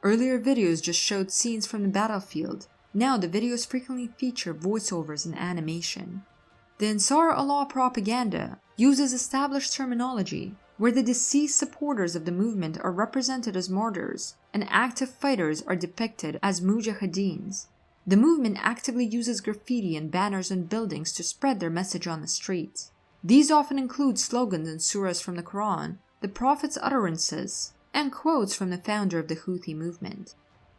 Earlier videos just showed scenes from the battlefield. Now the videos frequently feature voiceovers and animation. The Ansar Allah propaganda uses established terminology, where the deceased supporters of the movement are represented as martyrs and active fighters are depicted as mujahideens. The movement actively uses graffiti and banners on buildings to spread their message on the streets. These often include slogans and surahs from the Quran, the Prophet's utterances, and quotes from the founder of the Houthi movement.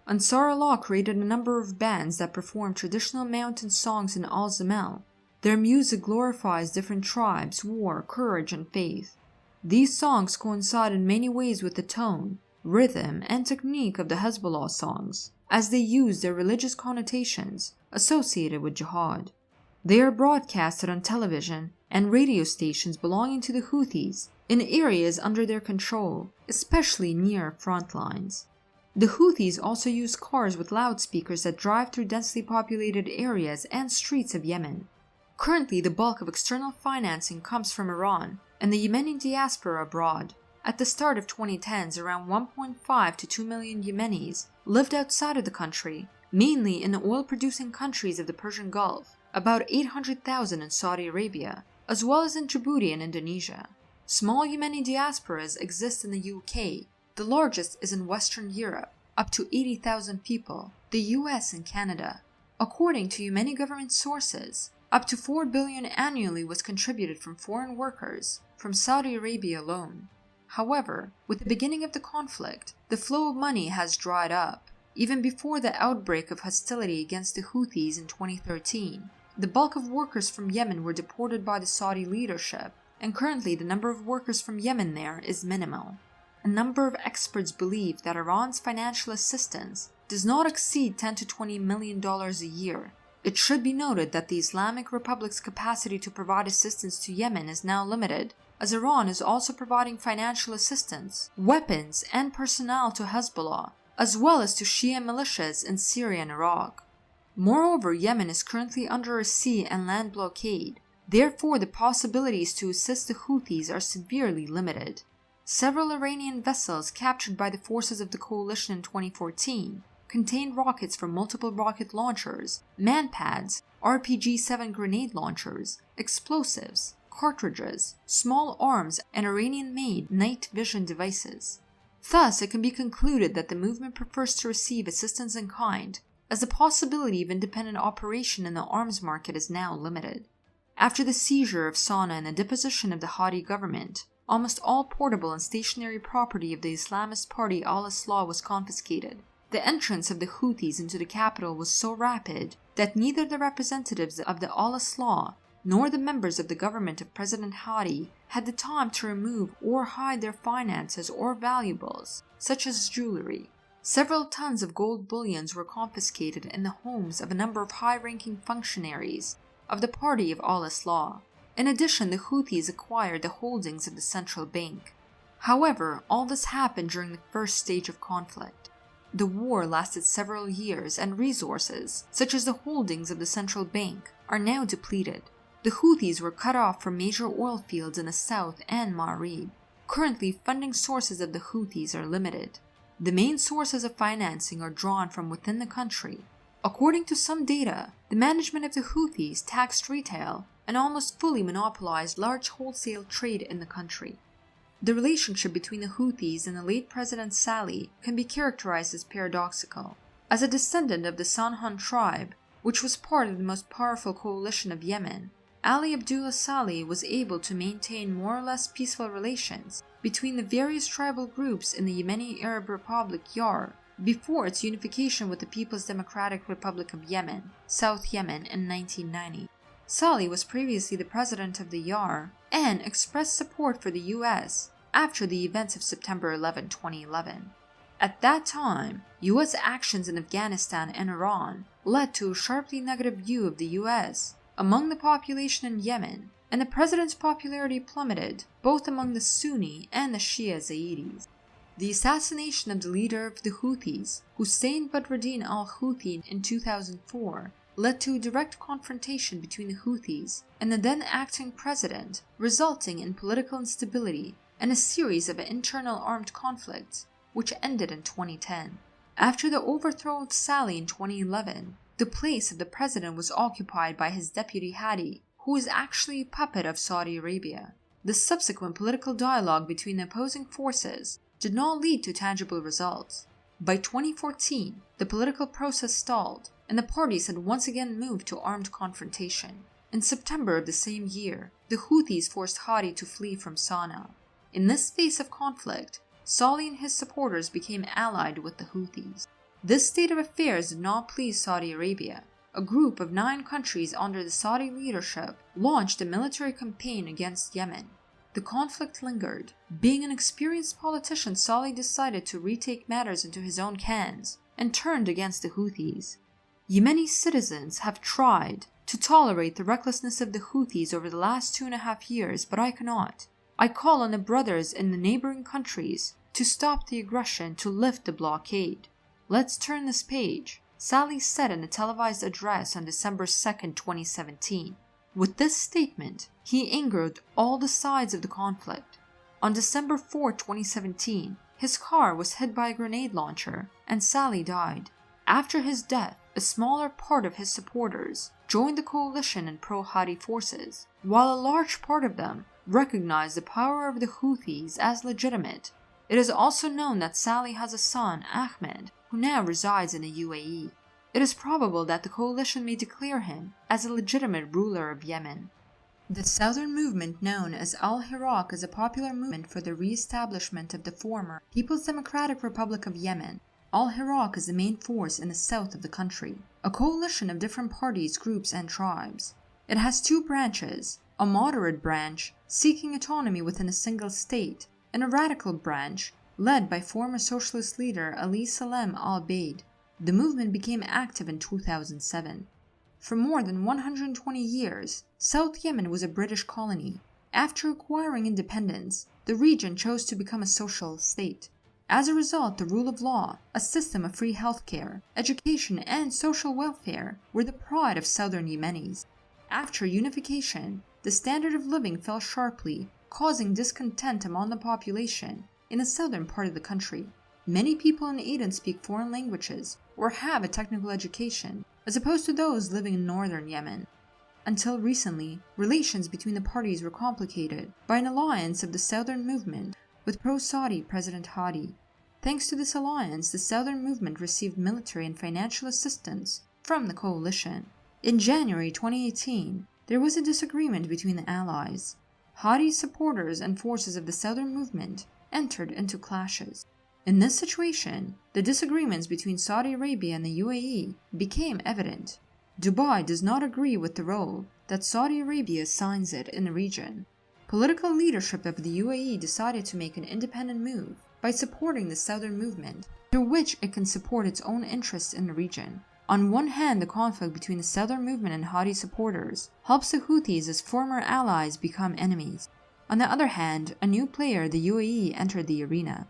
Ansar Allah created a number of bands that perform traditional mountain songs in Al-Zamel. Their music glorifies different tribes, war, courage, and faith. These songs coincide in many ways with the tone, rhythm, and technique of the Hezbollah songs, as they use their religious connotations associated with jihad. They are broadcasted on television and radio stations belonging to the Houthis in areas under their control, especially near front lines. The Houthis also use cars with loudspeakers that drive through densely populated areas and streets of Yemen. Currently, the bulk of external financing comes from Iran and the Yemeni diaspora abroad. At the start of 2010s, around 1.5 to 2 million Yemenis lived outside of the country, mainly in the oil-producing countries of the Persian Gulf, about 800,000 in Saudi Arabia, as well as in Djibouti and Indonesia. Small Yemeni diasporas exist in the UK. The largest is in Western Europe, up to 80,000 people, the US and Canada. According to Yemeni government sources, up to $4 billion annually was contributed from foreign workers from Saudi Arabia alone. However, with the beginning of the conflict, the flow of money has dried up. Even before the outbreak of hostility against the Houthis in 2013, the bulk of workers from Yemen were deported by the Saudi leadership, and currently the number of workers from Yemen there is minimal. A number of experts believe that Iran's financial assistance does not exceed $10 to $20 million a year. It should be noted that the Islamic Republic's capacity to provide assistance to Yemen is now limited, as Iran is also providing financial assistance, weapons, and personnel to Hezbollah, as well as to Shia militias in Syria and Iraq. Moreover, Yemen is currently under a sea and land blockade. Therefore, the possibilities to assist the Houthis are severely limited. Several Iranian vessels captured by the forces of the coalition in 2014 contained rockets from multiple rocket launchers, manpads, RPG-7 grenade launchers, explosives, cartridges, small arms, and Iranian-made night vision devices. Thus, it can be concluded that the movement prefers to receive assistance in kind, as the possibility of independent operation in the arms market is now limited. After the seizure of Sana'a and the deposition of the Houthi government, almost all portable and stationary property of the Islamist party al-Islah was confiscated. The entrance of the Houthis into the capital was so rapid that neither the representatives of the al-Islah nor the members of the government of President Hadi had the time to remove or hide their finances or valuables, such as jewelry. Several tons of gold bullions were confiscated in the homes of a number of high-ranking functionaries of the party of al-Islah. In addition, the Houthis acquired the holdings of the central bank. However, all this happened during the first stage of conflict. The war lasted several years, and resources, such as the holdings of the central bank, are now depleted. The Houthis were cut off from major oil fields in the south and Ma'rib. Currently, funding sources of the Houthis are limited. The main sources of financing are drawn from within the country. According to some data, the management of the Houthis taxed retail and almost fully monopolized large wholesale trade in the country. The relationship between the Houthis and the late President Saleh can be characterized as paradoxical. As a descendant of the Sanhan tribe, which was part of the most powerful coalition of Yemen, Ali Abdullah Saleh was able to maintain more or less peaceful relations between the various tribal groups in the Yemeni Arab Republic YAR before its unification with the People's Democratic Republic of Yemen, South Yemen, in 1990. Saleh was previously the president of the YAR and expressed support for the US after the events of September 11, 2011. At that time, US actions in Afghanistan and Iran led to a sharply negative view of the US among the population in Yemen, and the president's popularity plummeted both among the Sunni and the Shia Zaydis. The assassination of the leader of the Houthis, Hussein Badruddin al-Houthi, in 2004 led to a direct confrontation between the Houthis and the then acting president, resulting in political instability and a series of internal armed conflicts, which ended in 2010. After the overthrow of Saleh in 2011, the place of the president was occupied by his deputy Hadi, who was actually a puppet of Saudi Arabia. The subsequent political dialogue between the opposing forces did not lead to tangible results. By 2014, the political process stalled, and the parties had once again moved to armed confrontation. In September of the same year, the Houthis forced Hadi to flee from Sana'a. In this phase of conflict, Saleh and his supporters became allied with the Houthis. This state of affairs did not please Saudi Arabia. A group of 9 countries under the Saudi leadership launched a military campaign against Yemen. The conflict lingered. Being an experienced politician, Saleh decided to retake matters into his own hands and turned against the Houthis. Yemeni citizens have tried to tolerate the recklessness of the Houthis over the last 2.5 years, but I cannot. I call on the brothers in the neighboring countries to stop the aggression, to lift the blockade. Let's turn this page, Saleh said in a televised address on December 2, 2017. With this statement, he angered all the sides of the conflict. On December 4, 2017, his car was hit by a grenade launcher and Saleh died. After his death, a smaller part of his supporters joined the coalition and pro-Hadi forces, while a large part of them recognized the power of the Houthis as legitimate. It is also known that Saleh has a son, Ahmed, who now resides in the UAE. it is probable that the coalition may declare him as a legitimate ruler of Yemen. The southern movement known as Al-Iraq is a popular movement for the re-establishment of the former People's Democratic Republic of Yemen. Al-Iraq is the main force in the south of the country, a coalition of different parties, groups, and tribes. It has two branches, a moderate branch seeking autonomy within a single state, and a radical branch led by former socialist leader Ali Salem al-Baid. The movement became active in 2007. For more than 120 years, South Yemen was a British colony. After acquiring independence, the region chose to become a social state. As a result, the rule of law, a system of free healthcare, education, and social welfare were the pride of southern Yemenis. After unification, the standard of living fell sharply, causing discontent among the population in the southern part of the country. Many people in Aden speak foreign languages or have a technical education, as opposed to those living in northern Yemen. Until recently, relations between the parties were complicated by an alliance of the southern movement with pro-Saudi President Hadi. Thanks to this alliance, the southern movement received military and financial assistance from the coalition. In January 2018, there was a disagreement between the allies. Hadi's supporters and forces of the southern movement entered into clashes. In this situation, the disagreements between Saudi Arabia and the UAE became evident. Dubai does not agree with the role that Saudi Arabia assigns it in the region. Political leadership of the UAE decided to make an independent move by supporting the southern movement, through which it can support its own interests in the region. On one hand, the conflict between the southern movement and Hadi supporters helps the Houthis as former allies become enemies. On the other hand, a new player, the UAE, entered the arena.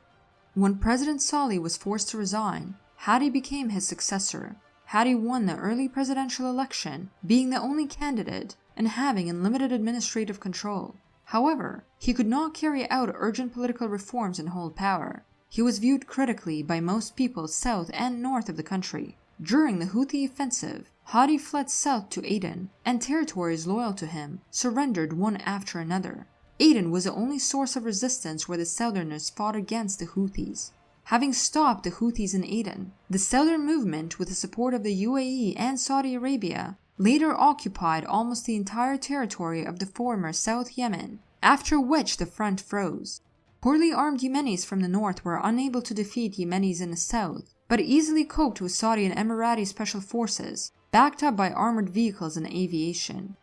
When President Saleh was forced to resign, Hadi became his successor. Hadi won the early presidential election, being the only candidate and having unlimited administrative control. However, he could not carry out urgent political reforms and hold power. He was viewed critically by most people south and north of the country. During the Houthi offensive, Hadi fled south to Aden, and territories loyal to him surrendered one after another. Aden was the only source of resistance where the Southerners fought against the Houthis. Having stopped the Houthis in Aden, the Southern movement, with the support of the UAE and Saudi Arabia, later occupied almost the entire territory of the former South Yemen, after which the front froze. Poorly armed Yemenis from the north were unable to defeat Yemenis in the south, but easily coped with Saudi and Emirati special forces, backed up by armored vehicles and aviation.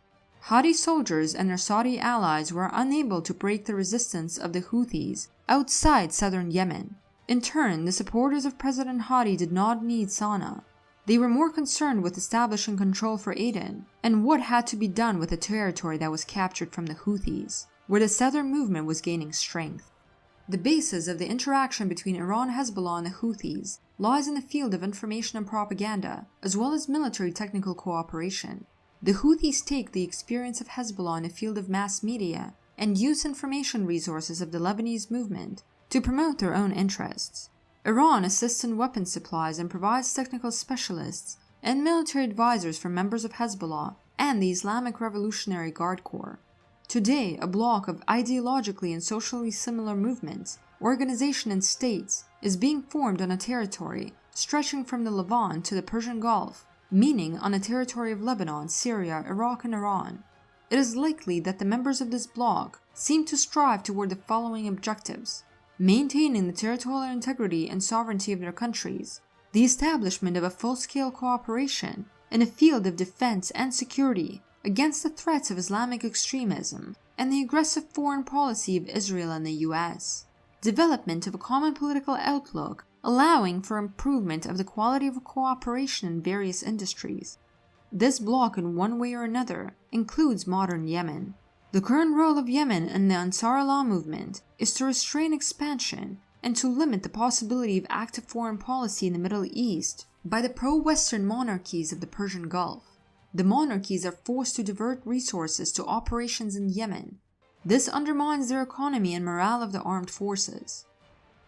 Hadi soldiers and their Saudi allies were unable to break the resistance of the Houthis outside southern Yemen. In turn, the supporters of President Hadi did not need Sana'a. They were more concerned with establishing control for Aden and what had to be done with the territory that was captured from the Houthis, where the southern movement was gaining strength. The basis of the interaction between Iran, Hezbollah, and the Houthis lies in the field of information and propaganda, as well as military technical cooperation. The Houthis take the experience of Hezbollah in the field of mass media and use information resources of the Lebanese movement to promote their own interests. Iran assists in weapons supplies and provides technical specialists and military advisors for members of Hezbollah and the Islamic Revolutionary Guard Corps. Today, a bloc of ideologically and socially similar movements, organizations, and states is being formed on a territory stretching from the Levant to the Persian Gulf, meaning on a territory of Lebanon, Syria, Iraq, and Iran. It is likely that the members of this bloc seem to strive toward the following objectives: maintaining the territorial integrity and sovereignty of their countries, the establishment of a full-scale cooperation in the field of defense and security against the threats of Islamic extremism and the aggressive foreign policy of Israel and the US, development of a common political outlook allowing for improvement of the quality of cooperation in various industries. This bloc, in one way or another, includes modern Yemen. The current role of Yemen and the Ansar Allah movement is to restrain expansion and to limit the possibility of active foreign policy in the Middle East by the pro-Western monarchies of the Persian Gulf. The monarchies are forced to divert resources to operations in Yemen. This undermines their economy and morale of the armed forces.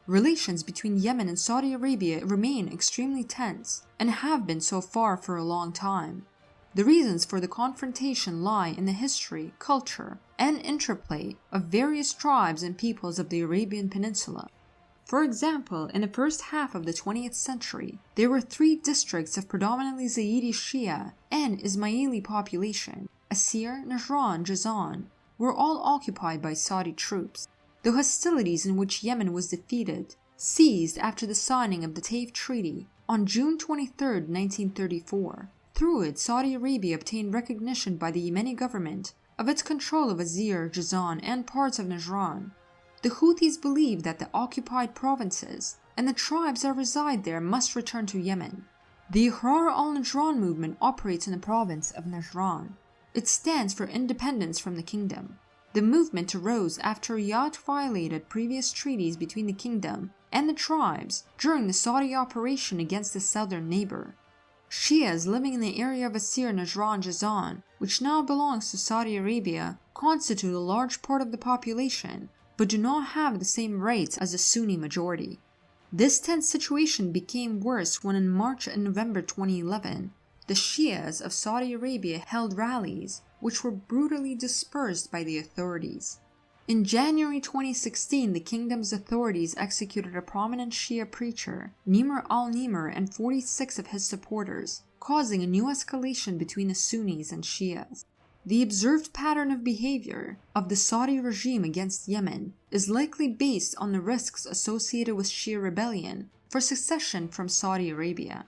Relations between Yemen and Saudi Arabia remain extremely tense and have been so far for a long time. The reasons for the confrontation lie in the history, culture, and interplay of various tribes and peoples of the Arabian Peninsula. For example, in the first half of the 20th century, there were 3 districts of predominantly Zaidi Shia and Ismaili population, Asir, Najran, Jazan, were all occupied by Saudi troops. The hostilities in which Yemen was defeated ceased after the signing of the Taif Treaty on June 23, 1934. Through it, Saudi Arabia obtained recognition by the Yemeni government of its control of Asir, Jazan, and parts of Najran. The Houthis believe that the occupied provinces and the tribes that reside there must return to Yemen. The Ihrar al-Najran movement operates in the province of Najran. It stands for independence from the kingdom. The movement arose after Riyadh violated previous treaties between the kingdom and the tribes during the Saudi operation against the southern neighbor. Shias living in the area of Asir, Najran, Jazan, which now belongs to Saudi Arabia, constitute a large part of the population, but do not have the same rights as the Sunni majority. This tense situation became worse when in March and November 2011, the Shias of Saudi Arabia held rallies, which were brutally dispersed by the authorities. In January 2016, the kingdom's authorities executed a prominent Shia preacher, Nimr al-Nimr, and 46 of his supporters, causing a new escalation between the Sunnis and Shias. The observed pattern of behavior of the Saudi regime against Yemen is likely based on the risks associated with Shia rebellion for secession from Saudi Arabia.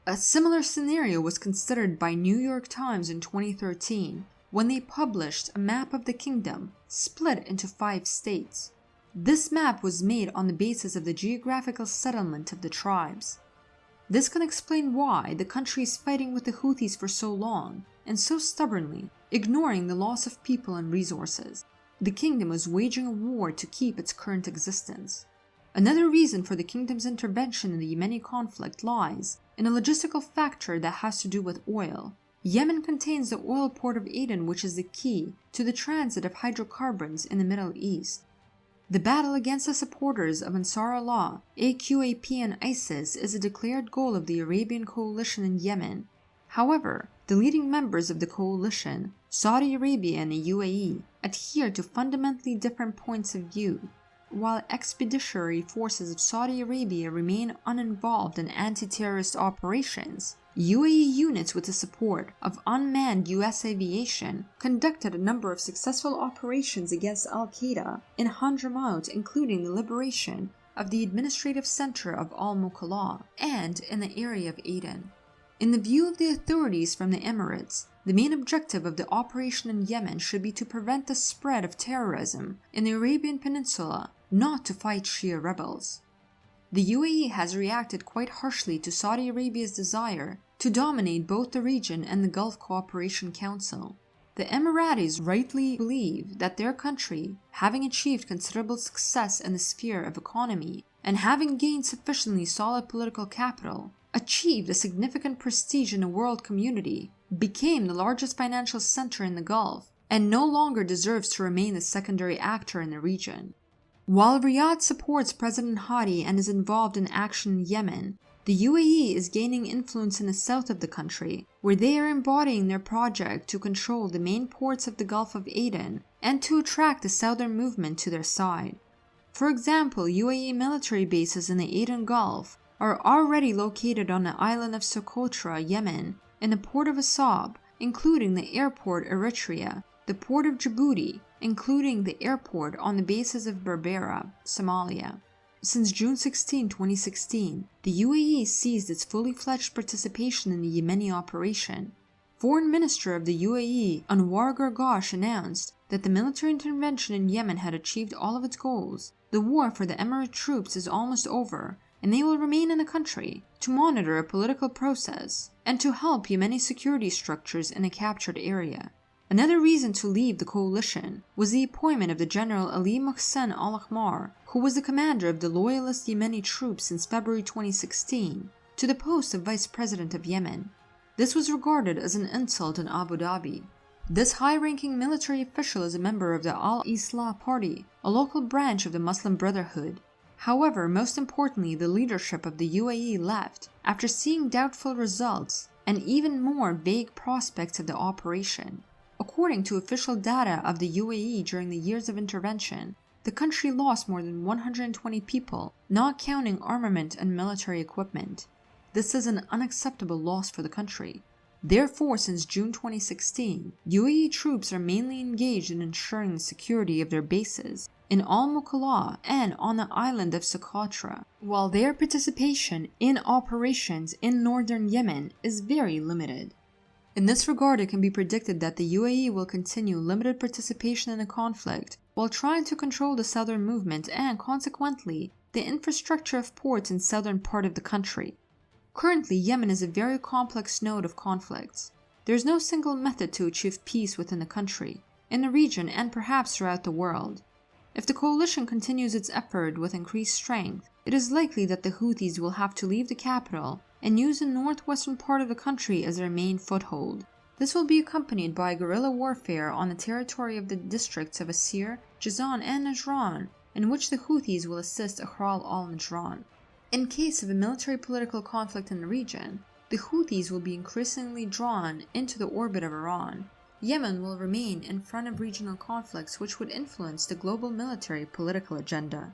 A similar scenario was considered by New York Times in 2013 when they published a map of the kingdom split into 5 states. This map was made on the basis of the geographical settlement of the tribes. This can explain why the country is fighting with the Houthis for so long and so stubbornly, ignoring the loss of people and resources. The kingdom was waging a war to keep its current existence. Another reason for the kingdom's intervention in the Yemeni conflict lies in a logistical factor that has to do with oil. Yemen contains the oil port of Aden, which is the key to the transit of hydrocarbons in the Middle East. The battle against the supporters of Ansar Allah, AQAP, and ISIS is a declared goal of the Arabian coalition in Yemen. However, the leading members of the coalition, Saudi Arabia and the UAE, adhere to fundamentally different points of view. While expeditionary forces of Saudi Arabia remain uninvolved in anti-terrorist operations, UAE units with the support of unmanned US aviation conducted a number of successful operations against Al-Qaeda in Hadramaut, including the liberation of the administrative center of Al-Mukalla and in the area of Aden. In the view of the authorities from the Emirates, the main objective of the operation in Yemen should be to prevent the spread of terrorism in the Arabian Peninsula, not to fight Shia rebels. The UAE has reacted quite harshly to Saudi Arabia's desire to dominate both the region and the Gulf Cooperation Council. The Emiratis rightly believe that their country, having achieved considerable success in the sphere of economy and having gained sufficiently solid political capital, achieved a significant prestige in the world community, became the largest financial center in the Gulf, and no longer deserves to remain the secondary actor in the region. While Riyadh supports President Hadi and is involved in action in Yemen, the UAE is gaining influence in the south of the country, where they are embodying their project to control the main ports of the Gulf of Aden and to attract the southern movement to their side. For example, UAE military bases in the Aden Gulf are already located on the island of Socotra, Yemen, in the port of Asab, including the airport Eritrea, the port of Djibouti, including the airport on the bases of Berbera, Somalia. Since June 16, 2016, the UAE ceased its fully fledged participation in the Yemeni operation. Foreign Minister of the UAE, Anwar Gargash, announced that the military intervention in Yemen had achieved all of its goals. The war for the Emirate troops is almost over, and they will remain in the country to monitor a political process and to help Yemeni security structures in a captured area. Another reason to leave the coalition was the appointment of the General Ali Mohsen al-Ahmar, who was the commander of the loyalist Yemeni troops since February 2016, to the post of Vice President of Yemen. This was regarded as an insult in Abu Dhabi. This high-ranking military official is a member of the Al-Islah Party, a local branch of the Muslim Brotherhood. However, most importantly, the leadership of the UAE left after seeing doubtful results and even more vague prospects of the operation. According to official data of the UAE during the years of intervention, the country lost more than 120 people, not counting armament and military equipment. This is an unacceptable loss for the country. Therefore, since June 2016, UAE troops are mainly engaged in ensuring the security of their bases in Al-Mukalla and on the island of Socotra, while their participation in operations in northern Yemen is very limited. In this regard, it can be predicted that the UAE will continue limited participation in the conflict while trying to control the southern movement and, consequently, the infrastructure of ports in southern part of the country. Currently, Yemen is a very complex node of conflicts. There is no single method to achieve peace within the country, in the region, and perhaps throughout the world. If the coalition continues its effort with increased strength, it is likely that the Houthis will have to leave the capital and use the northwestern part of the country as their main foothold. This will be accompanied by guerrilla warfare on the territory of the districts of Asir, Jazan, and Najran, in which the Houthis will assist Ahrar al-Najran. In case of a military-political conflict in the region, the Houthis will be increasingly drawn into the orbit of Iran. Yemen will remain in front of regional conflicts which would influence the global military-political agenda.